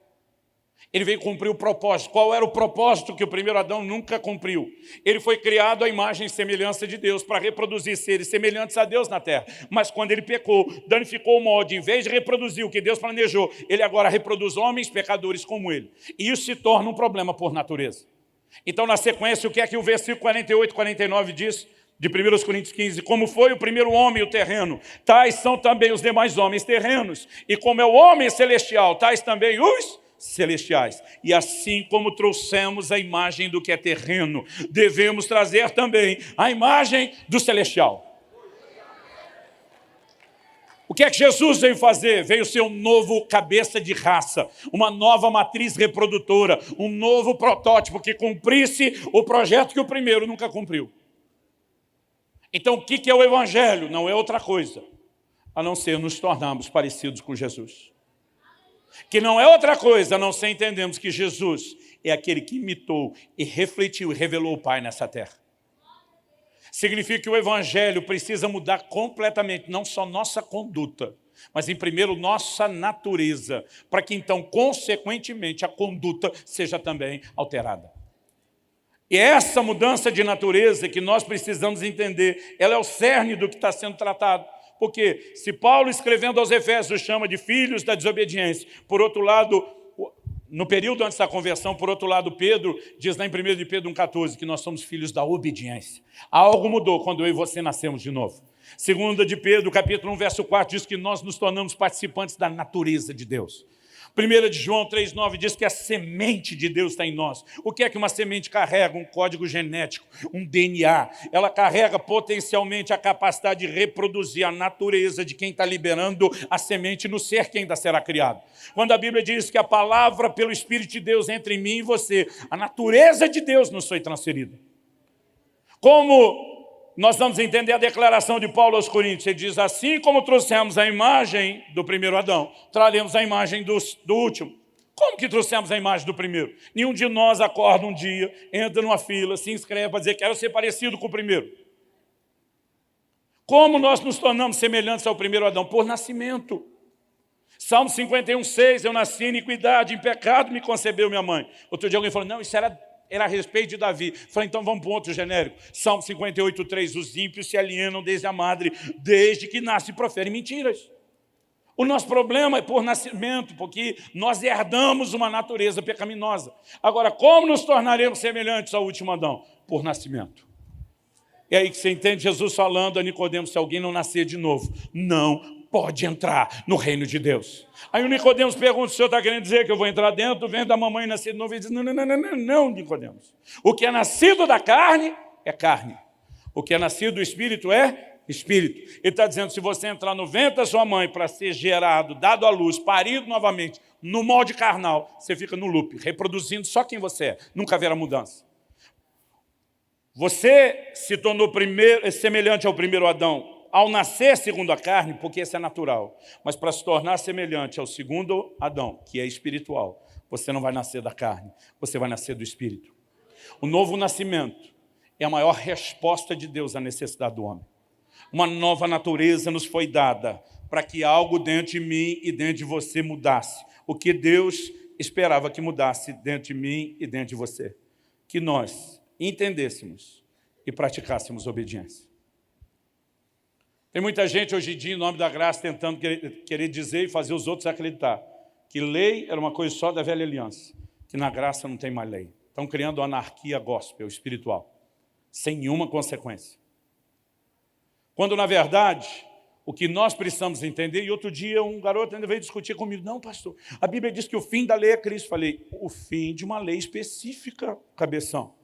Ele veio cumprir o propósito. Qual era o propósito que o primeiro Adão nunca cumpriu? Ele foi criado à imagem e semelhança de Deus, para reproduzir seres semelhantes a Deus na terra. Mas quando ele pecou, danificou o molde, em vez de reproduzir o que Deus planejou, ele agora reproduz homens pecadores como ele. E isso se torna um problema por natureza. Então, na sequência, o que é que o versículo 48 e 49 diz? De 1 Coríntios 15, como foi o primeiro homem, o terreno, tais são também os demais homens terrenos. E como é o homem celestial, tais também os celestiais. E assim como trouxemos a imagem do que é terreno, devemos trazer também a imagem do celestial. O que é que Jesus veio fazer? Veio ser um novo cabeça de raça, uma nova matriz reprodutora, um novo protótipo que cumprisse o projeto que o primeiro nunca cumpriu. Então, o que é o Evangelho? Não é outra coisa, a não ser nos tornarmos parecidos com Jesus. Que não é outra coisa, a não ser entendermos que Jesus é aquele que imitou e refletiu e revelou o Pai nessa terra. Significa que o Evangelho precisa mudar completamente, não só nossa conduta, mas, em primeiro, nossa natureza, para que, então, consequentemente, a conduta seja também alterada. E essa mudança de natureza que nós precisamos entender, ela é o cerne do que está sendo tratado. Porque se Paulo, escrevendo aos Efésios, chama de filhos da desobediência, por outro lado, no período antes da conversão, por outro lado, Pedro diz lá em 1 de Pedro 1,14 que nós somos filhos da obediência. Algo mudou quando eu e você nascemos de novo. 2 de Pedro, capítulo 1, verso 4, diz que nós nos tornamos participantes da natureza de Deus. 1 de João 3,9 diz que a semente de Deus está em nós. O que é que uma semente carrega? Um código genético, um DNA. Ela carrega potencialmente a capacidade de reproduzir a natureza de quem está liberando a semente no ser que ainda será criado. Quando a Bíblia diz que a palavra pelo Espírito de Deus entra em mim e você, a natureza de Deus nos foi transferida. Como nós vamos entender a declaração de Paulo aos Coríntios. Ele diz, assim como trouxemos a imagem do primeiro Adão, traremos a imagem do último. Como que trouxemos a imagem do primeiro? Nenhum de nós acorda um dia, entra numa fila, se inscreve para dizer que quero ser parecido com o primeiro. Como nós nos tornamos semelhantes ao primeiro Adão? Por nascimento. Salmo 51,6, eu nasci em iniquidade, em pecado me concebeu minha mãe. Outro dia alguém falou, não, isso era a respeito de Davi. Falei, então vamos para um outro genérico. Salmo 58,3, os ímpios se alienam desde a madre, desde que nascem e proferem mentiras. O nosso problema é por nascimento, porque nós herdamos uma natureza pecaminosa. Agora, como nos tornaremos semelhantes ao último Adão? Por nascimento. É aí que você entende Jesus falando a Nicodemos, se alguém não nascer de novo, não pode entrar no reino de Deus. Aí o Nicodemos pergunta, o senhor está querendo dizer que eu vou entrar dentro, vem da mamãe nascer de novo? Ele diz, não, Nicodemos. O que é nascido da carne é carne. O que é nascido do Espírito é Espírito. Ele está dizendo, se você entrar no ventre da sua mãe para ser gerado, dado à luz, parido novamente, no molde carnal, você fica no loop, reproduzindo só quem você é. Nunca haverá mudança. Você se tornou semelhante ao primeiro Adão, ao nascer segundo a carne, porque esse é natural. Mas para se tornar semelhante ao segundo Adão, que é espiritual, você não vai nascer da carne, você vai nascer do Espírito. O novo nascimento é a maior resposta de Deus à necessidade do homem. Uma nova natureza nos foi dada para que algo dentro de mim e dentro de você mudasse. O que Deus esperava que mudasse dentro de mim e dentro de você. Que nós entendêssemos e praticássemos obediência. Tem muita gente hoje em dia, em nome da graça, tentando querer dizer e fazer os outros acreditar que lei era uma coisa só da velha aliança, que na graça não tem mais lei. Estão criando anarquia gospel, espiritual, sem nenhuma consequência. Quando, na verdade, o que nós precisamos entender, e outro dia um garoto ainda veio discutir comigo, não, pastor, a Bíblia diz que o fim da lei é Cristo. Falei, o fim de uma lei específica, cabeção,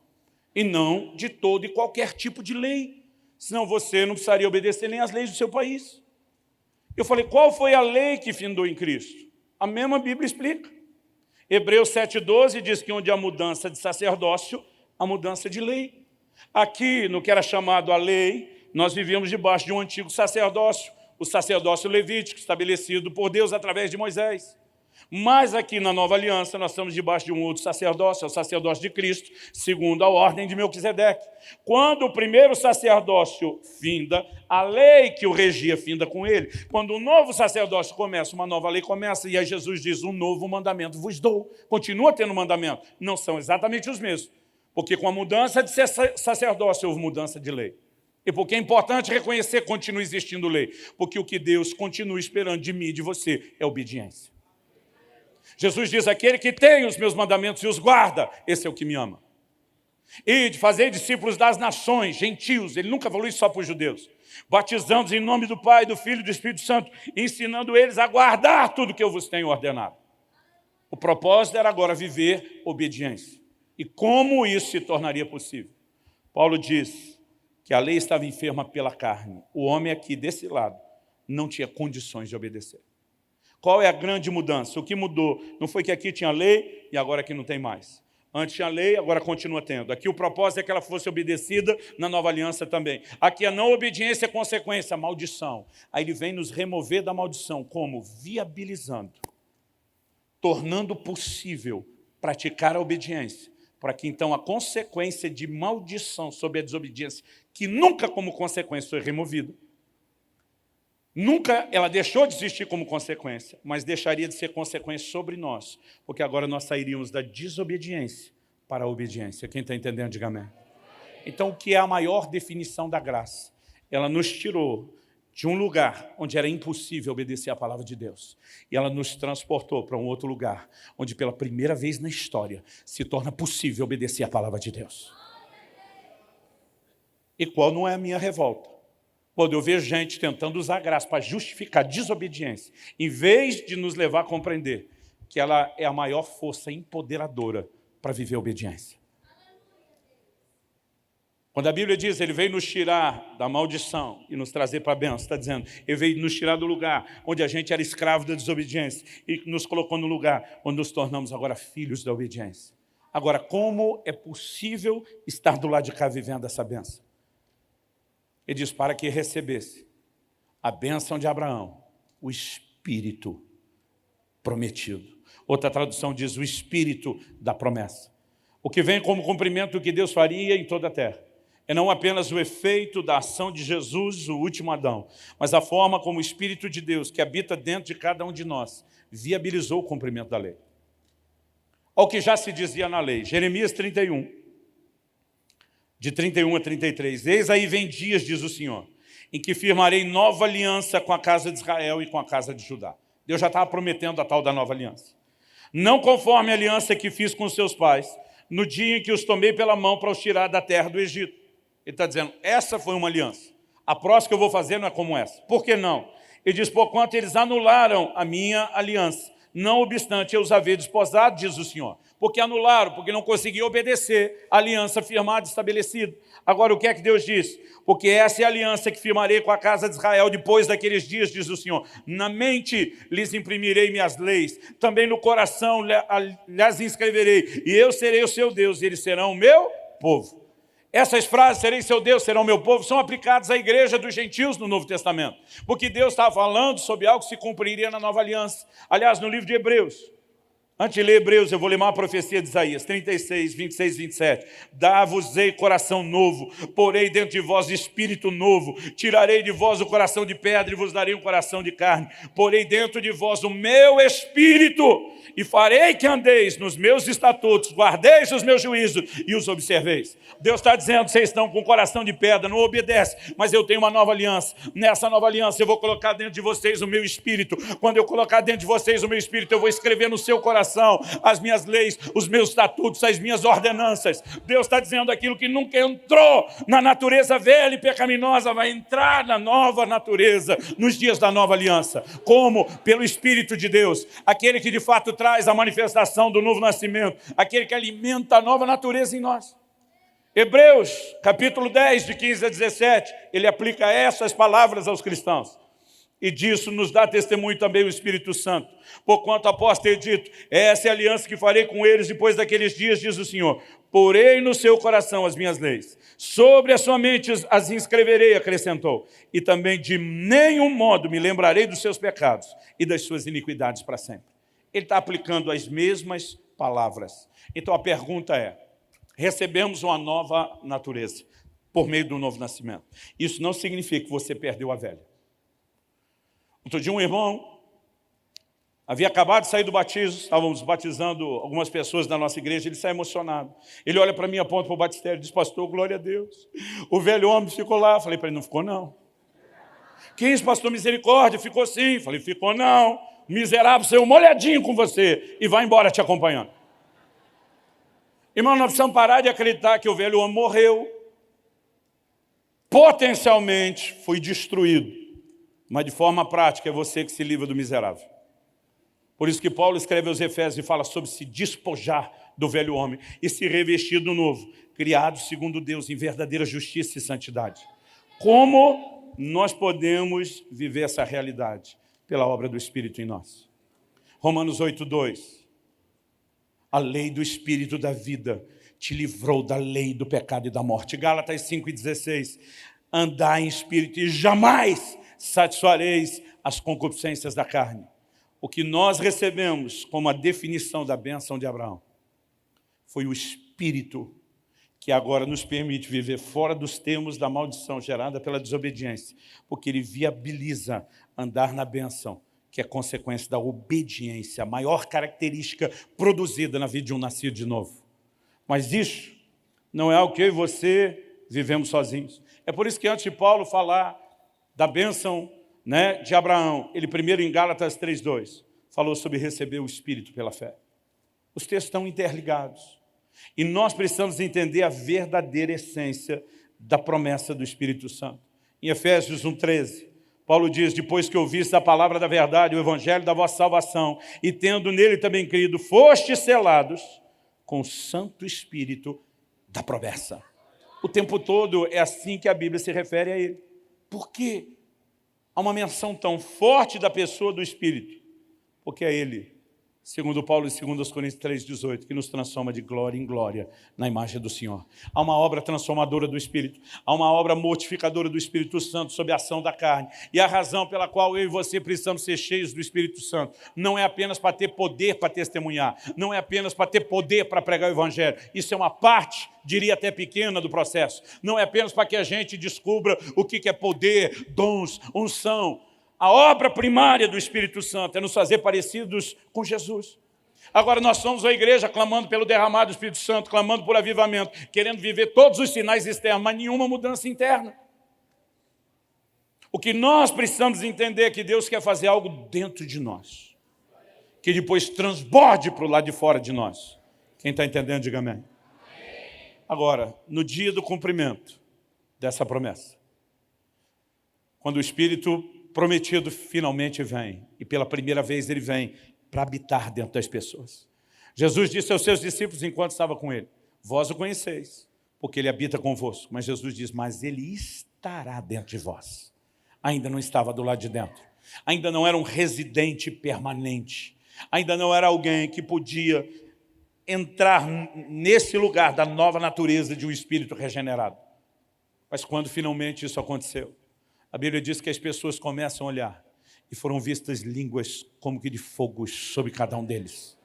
e não de todo e qualquer tipo de lei. Senão você não precisaria obedecer nem às leis do seu país. Eu falei, qual foi a lei que findou em Cristo? A mesma Bíblia explica. Hebreus 7,12 diz que onde há mudança de sacerdócio, há mudança de lei. Aqui, no que era chamado a lei, nós vivíamos debaixo de um antigo sacerdócio, o sacerdócio levítico, estabelecido por Deus através de Moisés. Mas aqui na nova aliança, nós estamos debaixo de um outro sacerdócio, é o sacerdócio de Cristo, segundo a ordem de Melquisedeque. Quando o primeiro sacerdócio finda, a lei que o regia finda com ele. Quando o novo sacerdócio começa, uma nova lei começa, e aí Jesus diz, um novo mandamento vos dou. Continua tendo mandamento. Não são exatamente os mesmos, porque com a mudança de sacerdócio houve mudança de lei. E porque é importante reconhecer que continua existindo lei, porque o que Deus continua esperando de mim e de você é obediência. Jesus diz, aquele que tem os meus mandamentos e os guarda, esse é o que me ama. E de fazer discípulos das nações, gentios, ele nunca falou isso só para os judeus, batizando-os em nome do Pai, do Filho e do Espírito Santo, ensinando eles a guardar tudo que eu vos tenho ordenado. O propósito era agora viver obediência. E como isso se tornaria possível? Paulo diz que a lei estava enferma pela carne. O homem aqui desse lado não tinha condições de obedecer. Qual é a grande mudança? O que mudou não foi que aqui tinha lei e agora aqui não tem mais. Antes tinha lei, agora continua tendo. Aqui o propósito é que ela fosse obedecida na nova aliança também. Aqui a não obediência é consequência, a maldição. Aí ele vem nos remover da maldição. Como? Viabilizando, tornando possível praticar a obediência, para que então a consequência de maldição sobre a desobediência, que nunca como consequência foi removida, nunca ela deixou de existir como consequência, mas deixaria de ser consequência sobre nós, porque agora nós sairíamos da desobediência para a obediência. Quem está entendendo, diga amém. Então, o que é a maior definição da graça? Ela nos tirou de um lugar onde era impossível obedecer à palavra de Deus, e ela nos transportou para um outro lugar, onde pela primeira vez na história se torna possível obedecer à palavra de Deus. E qual não é a minha revolta? Quando eu vejo gente tentando usar a graça para justificar a desobediência, em vez de nos levar a compreender que ela é a maior força empoderadora para viver a obediência. Quando a Bíblia diz, ele veio nos tirar da maldição e nos trazer para a bênção, está dizendo, ele veio nos tirar do lugar onde a gente era escravo da desobediência e nos colocou no lugar onde nos tornamos agora filhos da obediência. Agora, como é possível estar do lado de cá vivendo essa bênção? Ele diz, para que recebesse a bênção de Abraão, o Espírito prometido. Outra tradução diz, o Espírito da promessa. O que vem como cumprimento do que Deus faria em toda a terra. É não apenas o efeito da ação de Jesus, o último Adão, mas a forma como o Espírito de Deus, que habita dentro de cada um de nós, viabilizou o cumprimento da lei. Ao que já se dizia na lei, Jeremias 31, de 31 a 33, eis aí vem dias, diz o Senhor, em que firmarei nova aliança com a casa de Israel e com a casa de Judá. Deus já estava prometendo a tal da nova aliança. Não conforme a aliança que fiz com seus pais, no dia em que os tomei pela mão para os tirar da terra do Egito. Ele está dizendo, essa foi uma aliança. A próxima que eu vou fazer não é como essa. Por que não? Ele diz, porquanto eles anularam a minha aliança, não obstante eu os haver desposado, diz o Senhor. Porque anularam, porque não conseguiam obedecer a aliança firmada e estabelecida. Agora, o que é que Deus diz? Porque essa é a aliança que firmarei com a casa de Israel depois daqueles dias, diz o Senhor. Na mente lhes imprimirei minhas leis, também no coração lhes inscreverei, e eu serei o seu Deus, e eles serão o meu povo. Essas frases, serei seu Deus, serão meu povo, são aplicadas à igreja dos gentios no Novo Testamento. Porque Deus estava falando sobre algo que se cumpriria na nova aliança. Aliás, no livro de Hebreus, antes de ler Hebreus, eu vou ler uma profecia de Isaías, 36, 26, 27. Dá-vos-ei coração novo, porei dentro de vós espírito novo, tirarei de vós o coração de pedra e vos darei um coração de carne. Porei dentro de vós o meu espírito e farei que andeis nos meus estatutos, guardeis os meus juízos e os observeis. Deus está dizendo, vocês estão com coração de pedra, não obedece, mas eu tenho uma nova aliança. Nessa nova aliança eu vou colocar dentro de vocês o meu espírito. Quando eu colocar dentro de vocês o meu espírito, eu vou escrever no seu coração as minhas leis, os meus estatutos, as minhas ordenanças. Deus está dizendo, aquilo que nunca entrou na natureza velha e pecaminosa vai entrar na nova natureza nos dias da nova aliança. Como? Pelo Espírito de Deus, aquele que de fato traz a manifestação do novo nascimento, aquele que alimenta a nova natureza em nós. Hebreus, capítulo 10, de 15 a 17, ele aplica essas palavras aos cristãos. E disso nos dá testemunho também o Espírito Santo. Porquanto após ter dito, essa é a aliança que farei com eles depois daqueles dias, diz o Senhor, porei no seu coração as minhas leis, sobre a sua mente as inscreverei, acrescentou, e também de nenhum modo me lembrarei dos seus pecados e das suas iniquidades para sempre. Ele está aplicando as mesmas palavras. Então a pergunta é, recebemos uma nova natureza por meio do novo nascimento. Isso não significa que você perdeu a velha. Outro dia um irmão havia acabado de sair do batismo, estávamos batizando algumas pessoas da nossa igreja, ele sai emocionado. Ele olha para mim, aponta para o batistério e diz, pastor, glória a Deus. O velho homem ficou lá. Falei para ele, não ficou não. Que isso, pastor, misericórdia? Ficou sim. Falei, ficou não. Miserável, saiu molhadinho com você e vai embora te acompanhando. Irmão, nós precisamos parar de acreditar que o velho homem morreu. Potencialmente foi destruído. Mas de forma prática é você que se livra do miserável. Por isso que Paulo escreve aos Efésios e fala sobre se despojar do velho homem e se revestir do novo, criado segundo Deus em verdadeira justiça e santidade. Como nós podemos viver essa realidade? Pela obra do Espírito em nós. Romanos 8:2. A lei do Espírito da vida te livrou da lei do pecado e da morte. Gálatas 5:16. Andai em espírito e jamais satisfareis as concupiscências da carne. O que nós recebemos como a definição da bênção de Abraão foi o Espírito que agora nos permite viver fora dos termos da maldição gerada pela desobediência, porque ele viabiliza andar na bênção, que é consequência da obediência, a maior característica produzida na vida de um nascido de novo. Mas isso não é algo que eu e você vivemos sozinhos. É por isso que antes de Paulo falar da bênção, de Abraão, ele primeiro em Gálatas 3:2, falou sobre receber o Espírito pela fé. Os textos estão interligados. E nós precisamos entender a verdadeira essência da promessa do Espírito Santo. Em Efésios 1:13, Paulo diz, depois que ouviste a palavra da verdade, o evangelho da vossa salvação, e tendo nele também crido, fostes selados com o Santo Espírito da promessa. O tempo todo é assim que a Bíblia se refere a ele. Por quê? Há uma menção tão forte da pessoa do Espírito, porque é ele, segundo Paulo e segundo os Coríntios 3:18, que nos transforma de glória em glória na imagem do Senhor. Há uma obra transformadora do Espírito, há uma obra mortificadora do Espírito Santo sob a ação da carne. E a razão pela qual eu e você precisamos ser cheios do Espírito Santo não é apenas para ter poder para testemunhar, não é apenas para ter poder para pregar o Evangelho. Isso é uma parte, diria até pequena, do processo. Não é apenas para que a gente descubra o que é poder, dons, unção. A obra primária do Espírito Santo é nos fazer parecidos com Jesus. Agora nós somos a igreja clamando pelo derramado do Espírito Santo, clamando por avivamento, querendo viver todos os sinais externos, mas nenhuma mudança interna. O que nós precisamos entender é que Deus quer fazer algo dentro de nós, que depois transborde para o lado de fora de nós. Quem está entendendo, diga amém. Agora, no dia do cumprimento dessa promessa, quando o Espírito prometido finalmente vem, e pela primeira vez ele vem para habitar dentro das pessoas. Jesus disse aos seus discípulos enquanto estava com ele, vós o conheceis, porque ele habita convosco. Mas Jesus diz, mas ele estará dentro de vós. Ainda não estava do lado de dentro. Ainda não era um residente permanente. Ainda não era alguém que podia entrar nesse lugar da nova natureza de um espírito regenerado. Mas quando finalmente isso aconteceu, a Bíblia diz que as pessoas começam a olhar e foram vistas línguas como que de fogo sobre cada um deles.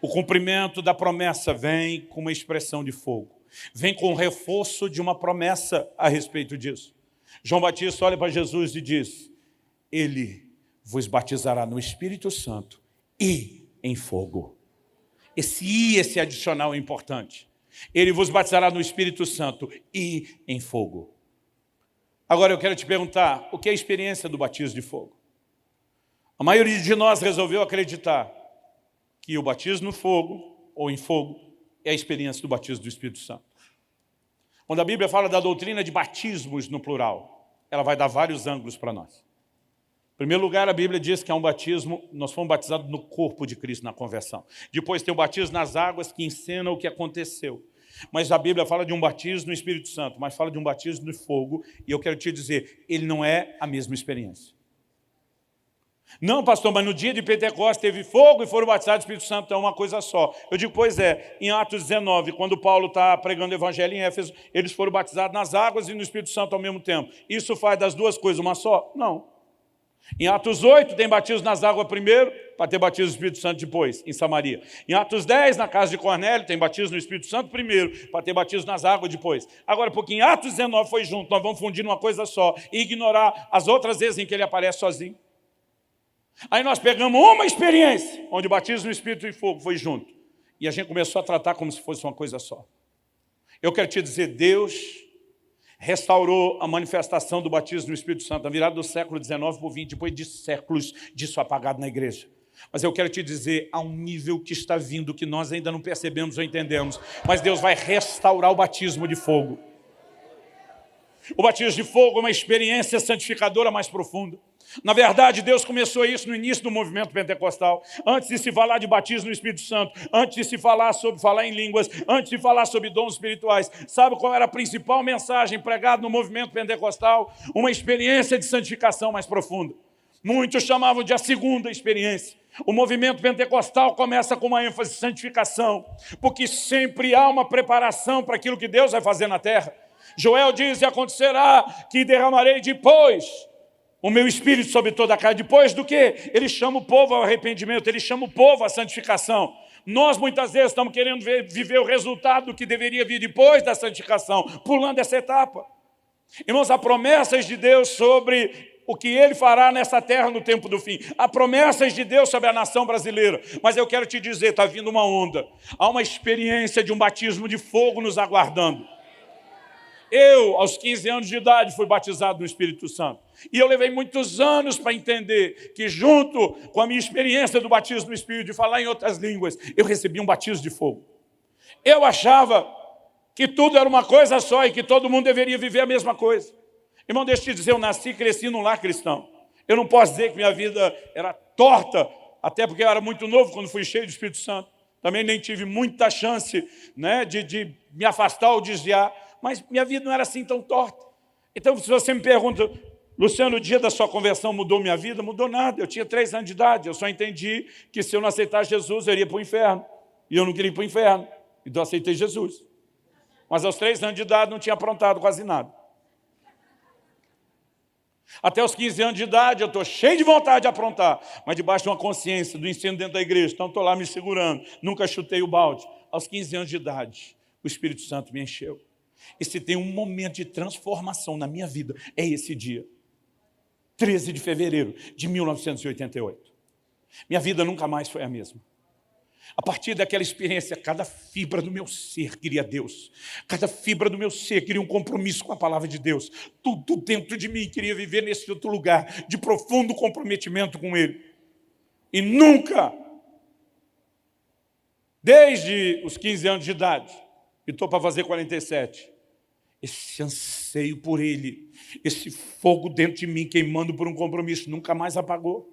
O cumprimento da promessa vem com uma expressão de fogo. Vem com o reforço de uma promessa a respeito disso. João Batista olha para Jesus e diz, ele vos batizará no Espírito Santo e em fogo. Esse adicional é importante. Ele vos batizará no Espírito Santo e em fogo. Agora eu quero te perguntar, o que é a experiência do batismo de fogo? A maioria de nós resolveu acreditar que o batismo no fogo, ou em fogo, é a experiência do batismo do Espírito Santo. Quando a Bíblia fala da doutrina de batismos no plural, ela vai dar vários ângulos para nós. Em primeiro lugar, a Bíblia diz que é um batismo, nós fomos batizados no corpo de Cristo na conversão. Depois tem o batismo nas águas que ensina o que aconteceu. Mas a Bíblia fala de um batismo no Espírito Santo, mas fala de um batismo no fogo, e eu quero te dizer, ele não é a mesma experiência. Não, pastor, mas no dia de Pentecostes teve fogo e foram batizados do Espírito Santo, é uma coisa só. Eu digo, pois é, em Atos 19, quando Paulo está pregando o evangelho em Éfeso, eles foram batizados nas águas e no Espírito Santo ao mesmo tempo. Isso faz das duas coisas uma só? Não. Em Atos 8, tem batismo nas águas primeiro, para ter batismo no Espírito Santo depois, em Samaria. Em Atos 10, na casa de Cornélio, tem batismo no Espírito Santo primeiro, para ter batismo nas águas depois. Agora, porque em Atos 19 foi junto, nós vamos fundir numa coisa só e ignorar as outras vezes em que ele aparece sozinho. Aí nós pegamos uma experiência, onde o batismo no Espírito e fogo foi junto. E a gente começou a tratar como se fosse uma coisa só. Eu quero te dizer, Deus restaurou a manifestação do batismo no Espírito Santo, na virada do século XIX para o XX, depois de séculos disso apagado na igreja. Mas eu quero te dizer, há um nível que está vindo, que nós ainda não percebemos ou entendemos, mas Deus vai restaurar o batismo de fogo. O batismo de fogo é uma experiência santificadora mais profunda. Na verdade, Deus começou isso no início do movimento pentecostal. Antes de se falar de batismo no Espírito Santo, antes de se falar sobre falar em línguas, antes de falar sobre dons espirituais, sabe qual era a principal mensagem pregada no movimento pentecostal? Uma experiência de santificação mais profunda. Muitos chamavam de a segunda experiência. O movimento pentecostal começa com uma ênfase de santificação, porque sempre há uma preparação para aquilo que Deus vai fazer na terra. Joel diz, e acontecerá que derramarei depois o meu espírito sobre toda a carne. Depois do quê? Ele chama o povo ao arrependimento, ele chama o povo à santificação. Nós muitas vezes estamos querendo viver o resultado do que deveria vir depois da santificação, pulando essa etapa. Irmãos, há promessas de Deus sobre o que Ele fará nessa terra no tempo do fim. Há promessas de Deus sobre a nação brasileira. Mas eu quero te dizer, está vindo uma onda. Há uma experiência de um batismo de fogo nos aguardando. Eu, aos 15 anos de idade, fui batizado no Espírito Santo. E eu levei muitos anos para entender que, junto com a minha experiência do batismo no Espírito, de falar em outras línguas, eu recebi um batismo de fogo. Eu achava que tudo era uma coisa só e que todo mundo deveria viver a mesma coisa. Irmão, deixa eu te dizer, eu nasci e cresci num lar cristão. Eu não posso dizer que minha vida era torta, até porque eu era muito novo quando fui cheio do Espírito Santo. Também nem tive muita chance, né, de me afastar ou desviar. Mas minha vida não era assim tão torta. Então, se você me pergunta, Luciano, o dia da sua conversão mudou minha vida? Mudou nada. Eu tinha 3 anos de idade. Eu só entendi que se eu não aceitasse Jesus, eu iria para o inferno. E eu não queria ir para o inferno. Então, eu aceitei Jesus. Mas aos 3 anos de idade, não tinha aprontado quase nada. Até os 15 anos de idade, eu estou cheio de vontade de aprontar, mas debaixo de uma consciência do ensino dentro da igreja. Então, estou lá me segurando. Nunca chutei o balde. Aos 15 anos de idade, o Espírito Santo me encheu. E se tem um momento de transformação na minha vida, é esse dia. 13 de fevereiro de 1988. Minha vida nunca mais foi a mesma. A partir daquela experiência, cada fibra do meu ser queria Deus. Cada fibra do meu ser queria um compromisso com a palavra de Deus. Tudo dentro de mim queria viver nesse outro lugar de profundo comprometimento com Ele. E nunca, desde os 15 anos de idade, e estou para fazer 47, esse anseio por Ele, esse fogo dentro de mim queimando por um compromisso, nunca mais apagou.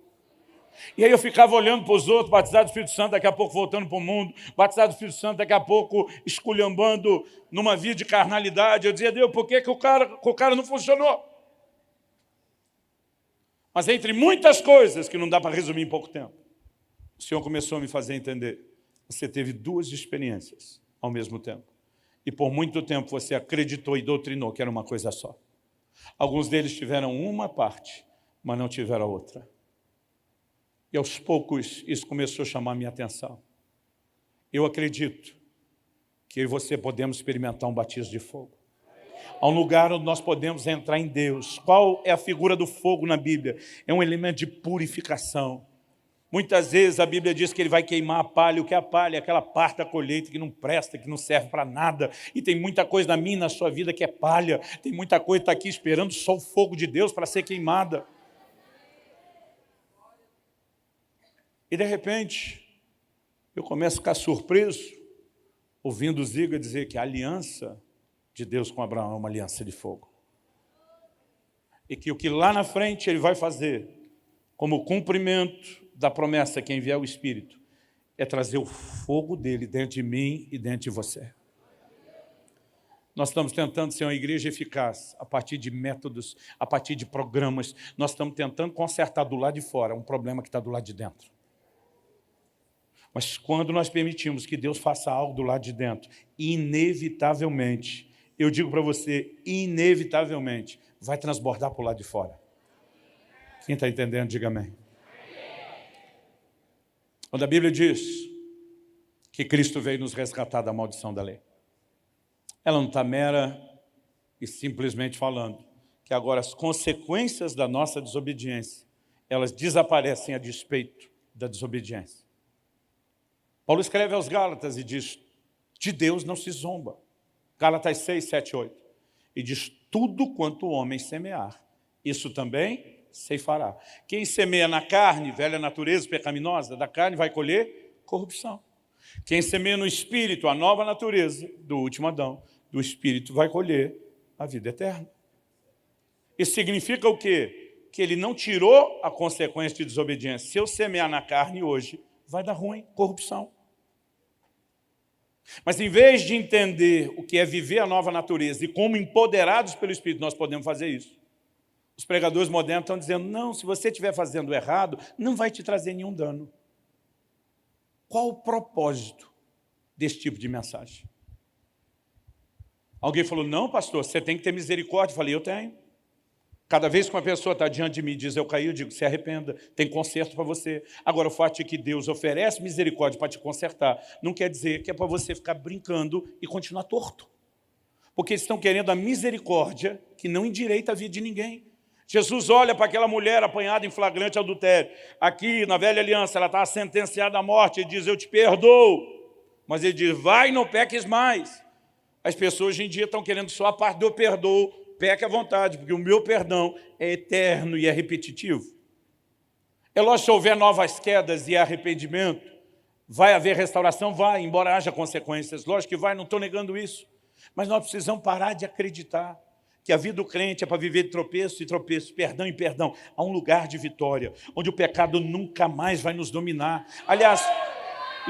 E aí eu ficava olhando para os outros, batizado do Espírito Santo, daqui a pouco voltando para o mundo, batizado do Espírito Santo, daqui a pouco esculhambando numa vida de carnalidade. Eu dizia, Deus, por que o cara não funcionou? Mas entre muitas coisas que não dá para resumir em pouco tempo, o Senhor começou a me fazer entender. Você teve 2 experiências ao mesmo tempo. E por muito tempo você acreditou e doutrinou que era uma coisa só. Alguns deles tiveram uma parte, mas não tiveram a outra. E aos poucos isso começou a chamar a minha atenção. Eu acredito que eu e você podemos experimentar um batismo de fogo. Há um lugar onde nós podemos entrar em Deus. Qual é a figura do fogo na Bíblia? É um elemento de purificação. Muitas vezes a Bíblia diz que ele vai queimar a palha. O que é a palha? Aquela parte da colheita que não presta, que não serve para nada. E tem muita coisa na minha e na sua vida que é palha. Tem muita coisa que está aqui esperando só o fogo de Deus para ser queimada. E de repente, eu começo a ficar surpreso, ouvindo o Ziga dizer que a aliança de Deus com Abraão é uma aliança de fogo. E que o que lá na frente ele vai fazer, como cumprimento da promessa que enviar o Espírito, é trazer o fogo dele dentro de mim e dentro de você. Nós estamos tentando ser uma igreja eficaz a partir de métodos, a partir de programas. Nós estamos tentando consertar do lado de fora um problema que está do lado de dentro. Mas quando nós permitimos que Deus faça algo do lado de dentro, inevitavelmente, eu digo para você, inevitavelmente, vai transbordar para o lado de fora. Quem está entendendo, diga amém. Quando a Bíblia diz que Cristo veio nos resgatar da maldição da lei, ela não está mera e simplesmente falando que agora as consequências da nossa desobediência, elas desaparecem a despeito da desobediência. Paulo escreve aos Gálatas e diz, de Deus não se zomba. Gálatas 6, 7, 8. E diz, tudo quanto o homem semear, isso também ceifará. Quem semeia na carne, velha natureza pecaminosa, da carne vai colher corrupção. Quem semeia no Espírito, a nova natureza do último Adão, do Espírito, vai colher a vida eterna. Isso significa o quê? Que ele não tirou a consequência de desobediência. Se eu semear na carne hoje, vai dar ruim, corrupção. Mas em vez de entender o que é viver a nova natureza e como empoderados pelo Espírito nós podemos fazer isso, os pregadores modernos estão dizendo, não, se você estiver fazendo errado, não vai te trazer nenhum dano. Qual o propósito desse tipo de mensagem? Alguém falou, não, pastor, você tem que ter misericórdia. Eu falei, eu tenho. Cada vez que uma pessoa está diante de mim e diz, eu caí, eu digo, se arrependa, tem conserto para você. Agora, o fato de que Deus oferece misericórdia para te consertar, não quer dizer que é para você ficar brincando e continuar torto. Porque eles estão querendo a misericórdia que não endireita a vida de ninguém. Jesus olha para aquela mulher apanhada em flagrante adultério. Aqui, na velha aliança, ela está sentenciada à morte. Ele diz, eu te perdoo. Mas ele diz, vai e não peques mais. As pessoas hoje em dia estão querendo só a parte do eu perdoo, peque à vontade, porque o meu perdão é eterno e é repetitivo. É lógico, se houver novas quedas e arrependimento, vai haver restauração? Vai, embora haja consequências. Lógico que vai, não estou negando isso. Mas nós precisamos parar de acreditar que a vida do crente é para viver de tropeço e tropeço, perdão e perdão. Há um lugar de vitória, onde o pecado nunca mais vai nos dominar. Aliás,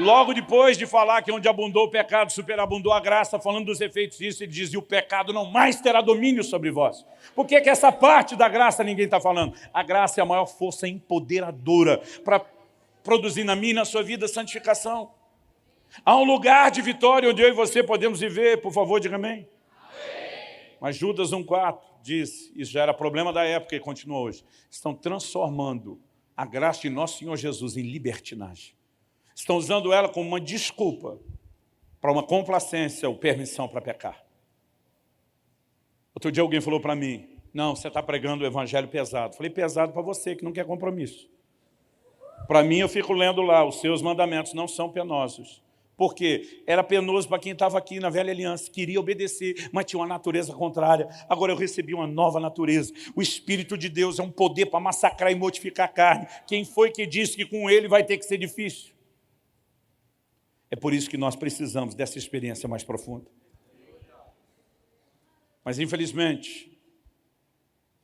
logo depois de falar que onde abundou o pecado, superabundou a graça, falando dos efeitos disso, ele dizia, o pecado não mais terá domínio sobre vós. Por que essa parte da graça ninguém está falando? A graça é a maior força empoderadora para produzir na minha e na sua vida santificação. Há um lugar de vitória onde eu e você podemos viver, por favor, diga amém. Mas Judas 1,4 diz, isso já era problema da época e continua hoje, estão transformando a graça de nosso Senhor Jesus em libertinagem. Estão usando ela como uma desculpa para uma complacência ou permissão para pecar. Outro dia alguém falou para mim, não, você está pregando o evangelho pesado. Falei, pesado para você que não quer compromisso. Para mim eu fico lendo lá, os seus mandamentos não são penosos. Porque era penoso para quem estava aqui na velha aliança, queria obedecer, mas tinha uma natureza contrária. Agora eu recebi uma nova natureza. O Espírito de Deus é um poder para massacrar e mortificar a carne. Quem foi que disse que com ele vai ter que ser difícil? É por isso que nós precisamos dessa experiência mais profunda. Mas infelizmente,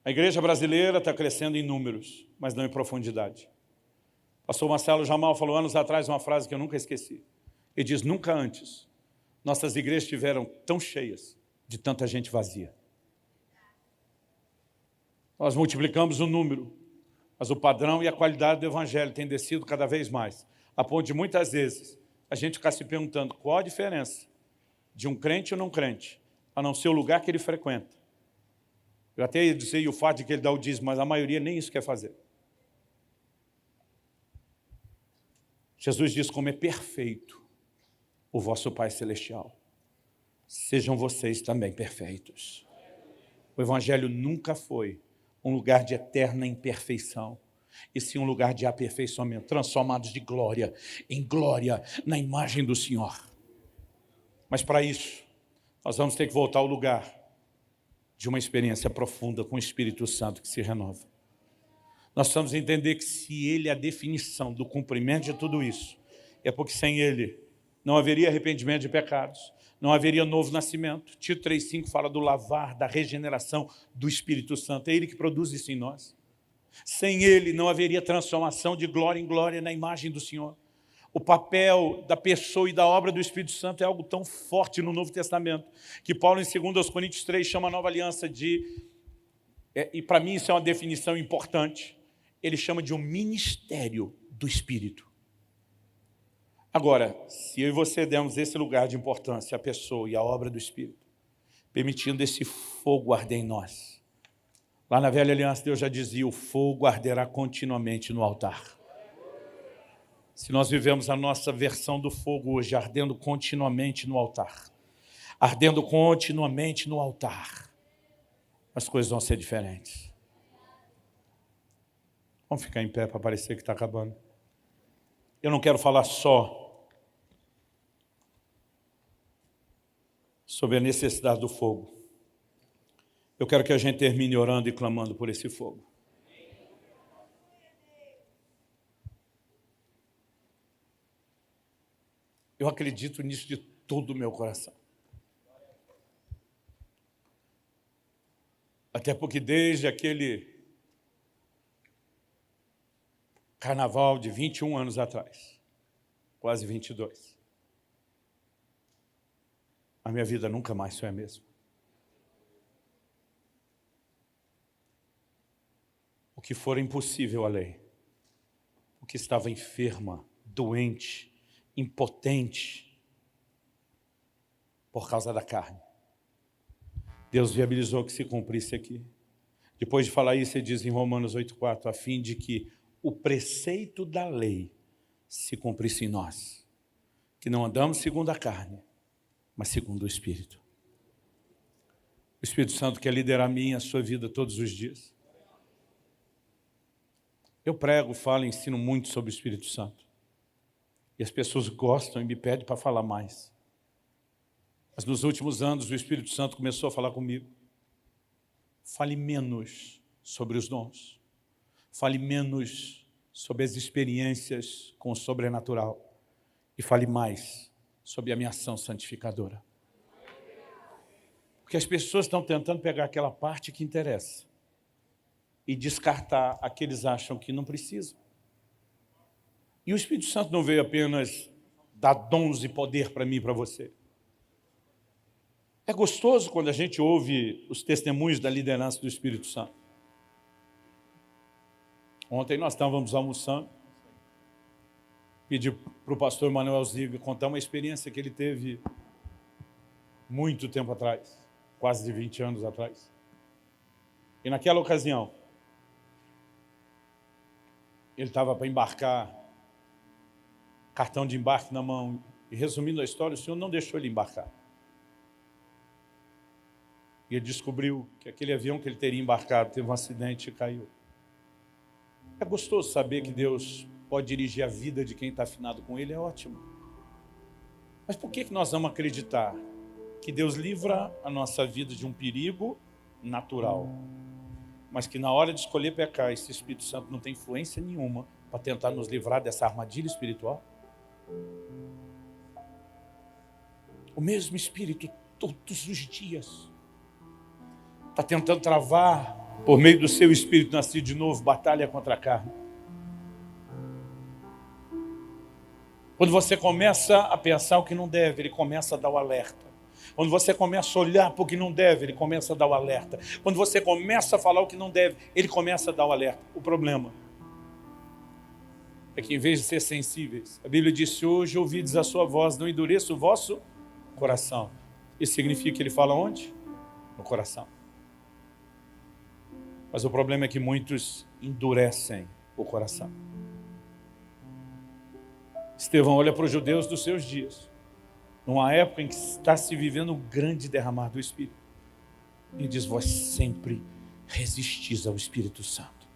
a igreja brasileira está crescendo em números, mas não em profundidade. O pastor Marcelo Jamal falou anos atrás uma frase que eu nunca esqueci. Ele diz, nunca antes nossas igrejas estiveram tão cheias de tanta gente vazia. Nós multiplicamos o número, mas o padrão e a qualidade do evangelho tem descido cada vez mais, a ponto de muitas vezes a gente ficar se perguntando qual a diferença de um crente ou não crente, a não ser o lugar que ele frequenta. Eu até ia dizer o fato de que ele dá o dízimo, mas a maioria nem isso quer fazer. Jesus diz como é perfeito o vosso Pai Celestial. Sejam vocês também perfeitos. O Evangelho nunca foi um lugar de eterna imperfeição, e sim um lugar de aperfeiçoamento, transformados de glória em glória na imagem do Senhor. Mas para isso, nós vamos ter que voltar ao lugar de uma experiência profunda com o Espírito Santo que se renova. Nós precisamos entender que se Ele é a definição do cumprimento de tudo isso, é porque sem Ele não haveria arrependimento de pecados, não haveria novo nascimento. Tito 3,5 fala do lavar, da regeneração do Espírito Santo. É Ele que produz isso em nós. Sem Ele não haveria transformação de glória em glória na imagem do Senhor. O papel da pessoa e da obra do Espírito Santo é algo tão forte no Novo Testamento, que Paulo, em 2 Coríntios 3, chama a nova aliança de, e para mim isso é uma definição importante, ele chama de um ministério do Espírito. Agora, se eu e você demos esse lugar de importância à pessoa e à obra do Espírito, permitindo esse fogo arder em nós, lá na velha aliança Deus já dizia, o fogo arderá continuamente no altar. Se nós vivemos a nossa versão do fogo hoje, ardendo continuamente no altar, ardendo continuamente no altar, as coisas vão ser diferentes. Vamos ficar em pé para parecer que está acabando. Eu não quero falar só sobre a necessidade do fogo. Eu quero que a gente termine orando e clamando por esse fogo. Eu acredito nisso de todo o meu coração. Até porque desde aquele carnaval de 21 anos atrás, quase 22, a minha vida nunca mais foi a mesma. O que for impossível a lei, o que estava enferma, doente, impotente, por causa da carne, Deus viabilizou que se cumprisse aqui. Depois de falar isso, ele diz em Romanos 8,4, a fim de que o preceito da lei se cumprisse em nós, que não andamos segundo a carne, mas segundo o Espírito. O Espírito Santo quer liderar a minha e a sua vida todos os dias. Eu prego, falo e ensino muito sobre o Espírito Santo. E as pessoas gostam e me pedem para falar mais. Mas nos últimos anos o Espírito Santo começou a falar comigo. Fale menos sobre os dons. Fale menos sobre as experiências com o sobrenatural. E fale mais sobre a minha ação santificadora. Porque as pessoas estão tentando pegar aquela parte que interessa e descartar a que eles acham que não precisam. E o Espírito Santo não veio apenas dar dons e poder para mim e para você. É gostoso quando a gente ouve os testemunhos da liderança do Espírito Santo. Ontem nós estávamos almoçando, pedi para o pastor Manuel Ziga contar uma experiência que ele teve muito tempo atrás, quase de 20 anos atrás. E naquela ocasião, ele estava para embarcar, cartão de embarque na mão, e resumindo a história, o Senhor não deixou ele embarcar. E ele descobriu que aquele avião que ele teria embarcado teve um acidente e caiu. É gostoso saber que Deus pode dirigir a vida de quem está afinado com Ele, é ótimo. Mas por que nós vamos acreditar que Deus livra a nossa vida de um perigo natural, mas que na hora de escolher pecar, esse Espírito Santo não tem influência nenhuma para tentar nos livrar dessa armadilha espiritual? O mesmo Espírito, todos os dias, está tentando travar, por meio do seu Espírito nascido de novo, batalha contra a carne. Quando você começa a pensar o que não deve, ele começa a dar o alerta. Quando você começa a olhar para o que não deve, ele começa a dar o alerta. Quando você começa a falar o que não deve, ele começa a dar o alerta. O problema é que, em vez de ser sensíveis, a Bíblia diz, hoje ouvides a sua voz, não endureça o vosso coração. Isso significa que ele fala onde? No coração. Mas o problema é que muitos endurecem o coração. Estevão olha para os judeus dos seus dias, numa época em que está se vivendo um grande derramar do Espírito, e diz, vós sempre resistis ao Espírito Santo.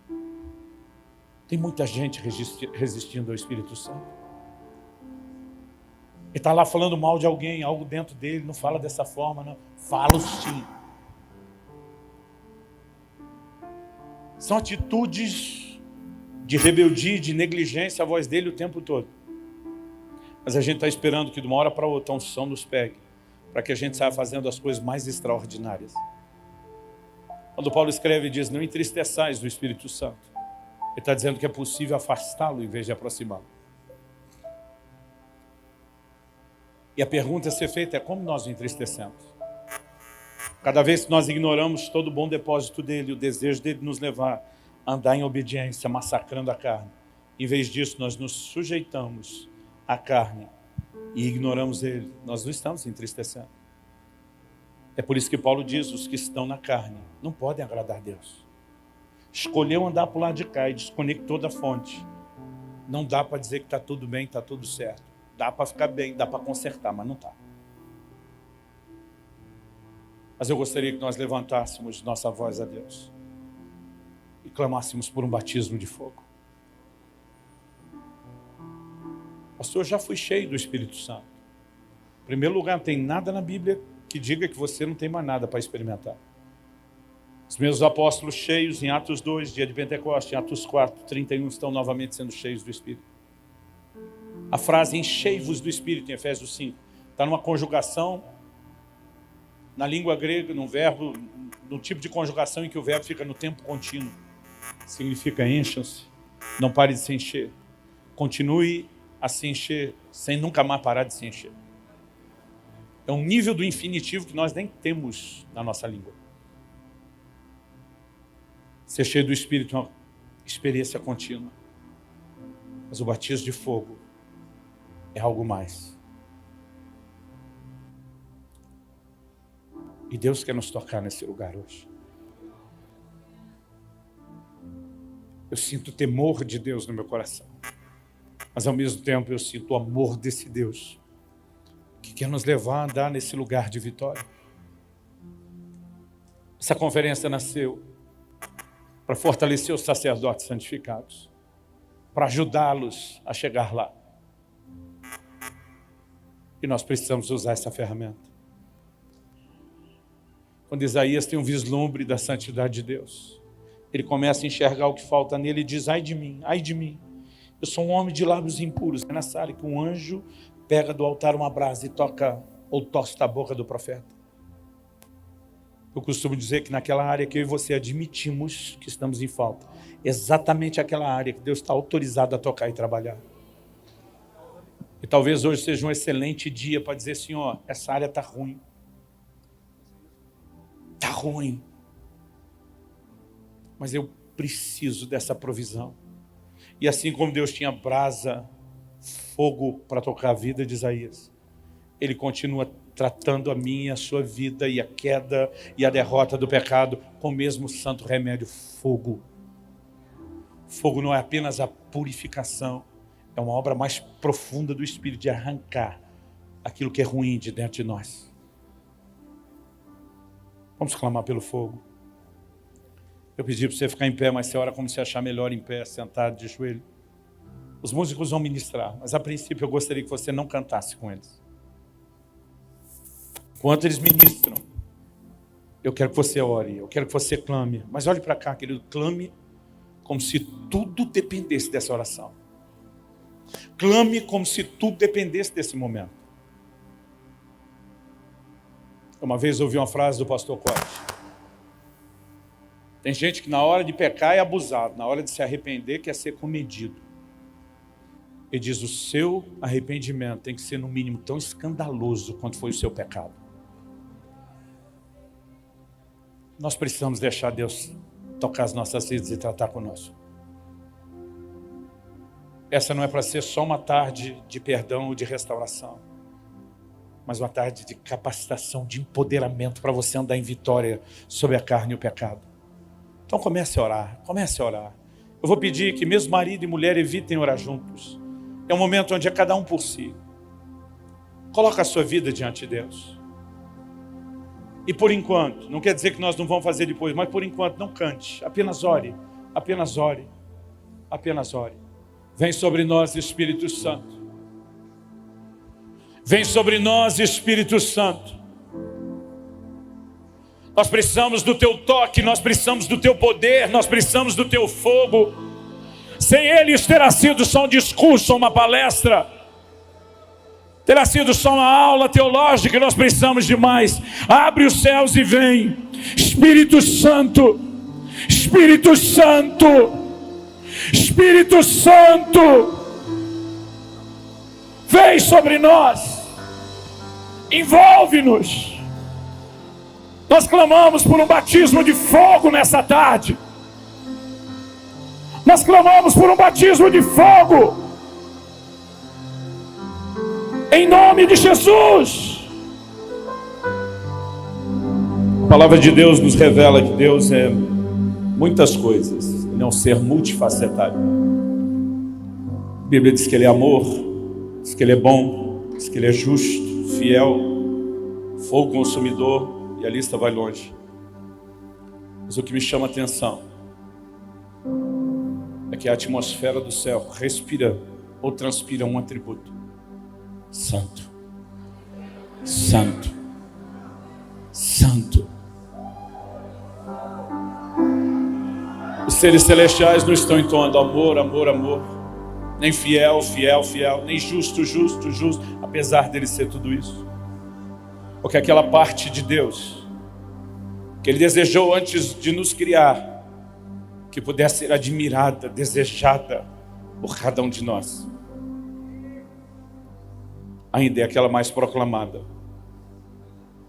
Tem muita gente resistindo ao Espírito Santo. Ele está lá falando mal de alguém, algo dentro dele, não fala dessa forma, não. Fala sim. São atitudes de rebeldia, de negligência à voz dele o tempo todo. Mas a gente está esperando que de uma hora para outra a unção nos pegue, para que a gente saia fazendo as coisas mais extraordinárias. Quando Paulo escreve e diz, não entristeçais o Espírito Santo, ele está dizendo que é possível afastá-lo em vez de aproximá-lo. E a pergunta a ser feita é: como nós o entristecemos? Cada vez que nós ignoramos todo o bom depósito dele, o desejo dele nos levar a andar em obediência, massacrando a carne. Em vez disso, nós nos sujeitamos à carne e ignoramos ele. Nós não estamos entristecendo. É por isso que Paulo diz: os que estão na carne não podem agradar a Deus. Escolheu andar para o lado de cá e desconectou da fonte. Não dá para dizer que está tudo bem, está tudo certo. Dá para ficar bem, dá para consertar, mas não está. Mas eu gostaria que nós levantássemos nossa voz a Deus e clamássemos por um batismo de fogo. Pastor, eu já fui cheio do Espírito Santo. Em primeiro lugar, não tem nada na Bíblia que diga que você não tem mais nada para experimentar. Os meus apóstolos cheios em Atos 2, dia de Pentecostes, em Atos 4, 31, estão novamente sendo cheios do Espírito. A frase enchei-vos do Espírito, em Efésios 5, está numa conjugação, na língua grega, num verbo, num tipo de conjugação em que o verbo fica no tempo contínuo. Significa encham-se, não pare de se encher. Continue a se encher, sem nunca mais parar de se encher. É um nível do infinitivo que nós nem temos na nossa língua. Ser cheio do Espírito é uma experiência contínua. Mas o batismo de fogo é algo mais. E Deus quer nos tocar nesse lugar hoje. Eu sinto o temor de Deus no meu coração. Mas ao mesmo tempo eu sinto o amor desse Deus que quer nos levar a andar nesse lugar de vitória. Essa conferência nasceu para fortalecer os sacerdotes santificados, para ajudá-los a chegar lá. E nós precisamos usar essa ferramenta. Quando Isaías tem um vislumbre da santidade de Deus, ele começa a enxergar o que falta nele e diz: ai de mim, eu sou um homem de lábios impuros. É nessa área que um anjo pega do altar uma brasa e toca ou tosta a boca do profeta. Eu costumo dizer que naquela área que eu e você admitimos que estamos em falta, exatamente aquela área que Deus está autorizado a tocar e trabalhar. E talvez hoje seja um excelente dia para dizer: Senhor, essa área está ruim. Está ruim. Mas eu preciso dessa provisão. E assim como Deus tinha brasa, fogo para tocar a vida de Isaías, Ele continua tratando a minha, a sua vida e a queda e a derrota do pecado com o mesmo santo remédio, fogo. Fogo não é apenas a purificação, é uma obra mais profunda do Espírito de arrancar aquilo que é ruim de dentro de nós. Vamos clamar pelo fogo. Eu pedi para você ficar em pé, mas você ora como se achar melhor em pé, sentado, de joelho. Os músicos vão ministrar, mas a princípio eu gostaria que você não cantasse com eles. Enquanto eles ministram, eu quero que você ore, eu quero que você clame. Mas olhe para cá, querido, clame como se tudo dependesse dessa oração. Clame como se tudo dependesse desse momento. Uma vez ouvi uma frase do pastor Cote. Tem gente que na hora de pecar é abusado, na hora de se arrepender quer ser comedido. Ele diz: o seu arrependimento tem que ser no mínimo tão escandaloso quanto foi o seu pecado. Nós precisamos deixar Deus tocar as nossas vidas e tratar conosco. Essa não é para ser só uma tarde de perdão ou de restauração, mas uma tarde de capacitação, de empoderamento para você andar em vitória sobre a carne e o pecado. Então comece a orar, comece a orar. Eu vou pedir que mesmo marido e mulher evitem orar juntos. É um momento onde é cada um por si. Coloca a sua vida diante de Deus. E por enquanto, não quer dizer que nós não vamos fazer depois, mas por enquanto não cante, apenas ore, apenas ore, apenas ore. Vem sobre nós, Espírito Santo. Vem sobre nós, Espírito Santo. Nós precisamos do teu toque, nós precisamos do teu poder, nós precisamos do teu fogo. Sem ele isso terá sido só um discurso, uma palestra. Terá sido só uma aula teológica, nós precisamos de mais. Abre os céus e vem. Espírito Santo, Espírito Santo, Espírito Santo, vem sobre nós. Envolve-nos. Nós clamamos por um batismo de fogo nessa tarde. Nós clamamos por um batismo de fogo. Em nome de Jesus. A palavra de Deus nos revela que Deus é muitas coisas. Ele é um ser multifacetado. A Bíblia diz que Ele é amor, diz que Ele é bom, diz que Ele é justo, fiel, fogo consumidor, e a lista vai longe. Mas o que me chama a atenção é que a atmosfera do céu respira ou transpira um atributo: santo, santo, santo. Os seres celestiais não estão entoando amor, amor, amor, nem fiel, fiel, fiel, nem justo, justo, justo, apesar dele ser tudo isso. Porque aquela parte de Deus que Ele desejou antes de nos criar, que pudesse ser admirada, desejada por cada um de nós, ainda é aquela mais proclamada.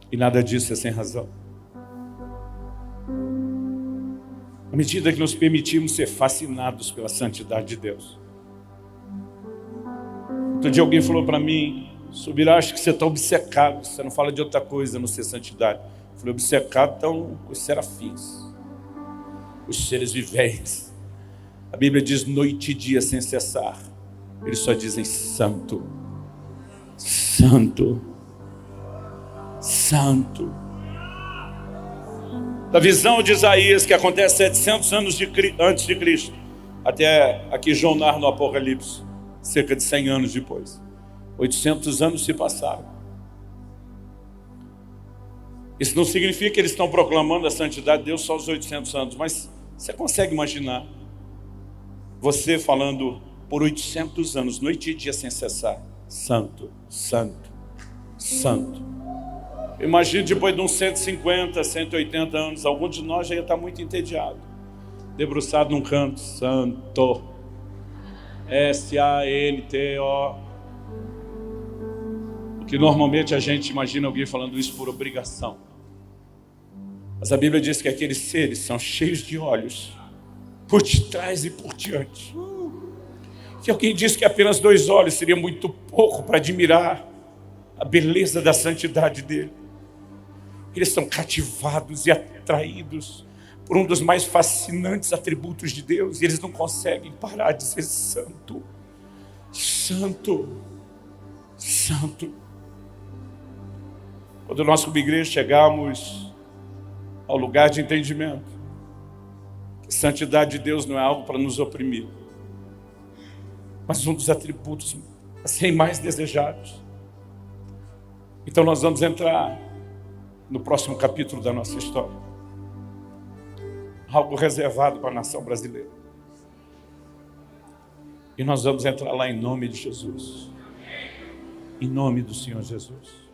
E nada disso é sem razão. À medida que nos permitimos ser fascinados pela santidade de Deus. Outro dia alguém falou para mim: Subirá, acho que você está obcecado, você não fala de outra coisa não ser santidade. Eu falei: obcecado estão os serafins, os seres viventes. A Bíblia diz noite e dia sem cessar. Eles só dizem santo, santo, santo. Da visão de Isaías, que acontece 700 anos antes de Cristo, até aqui João narra no Apocalipse, cerca de 100 anos depois. 800 anos se passaram. Isso não significa que eles estão proclamando a santidade de Deus só aos 800 anos, mas você consegue imaginar você falando por 800 anos, noite e dia sem cessar: santo, santo, santo. Imagine depois de uns 150, 180 anos, algum de nós já ia estar muito entediado, debruçado num canto: santo, S-A-N-T-O. Porque normalmente a gente imagina alguém falando isso por obrigação. Mas a Bíblia diz que aqueles seres são cheios de olhos, por detrás e por diante. Que alguém disse que apenas 2 olhos seria muito pouco para admirar a beleza da santidade dele. Eles são cativados e atraídos por um dos mais fascinantes atributos de Deus, e eles não conseguem parar de ser santo, santo, santo. Quando nós como igreja chegamos ao lugar de entendimento que santidade de Deus não é algo para nos oprimir, mas um dos atributos assim mais desejados. Então nós vamos entrar no próximo capítulo da nossa história, algo reservado para a nação brasileira, e nós vamos entrar lá em nome de Jesus, em nome do Senhor Jesus.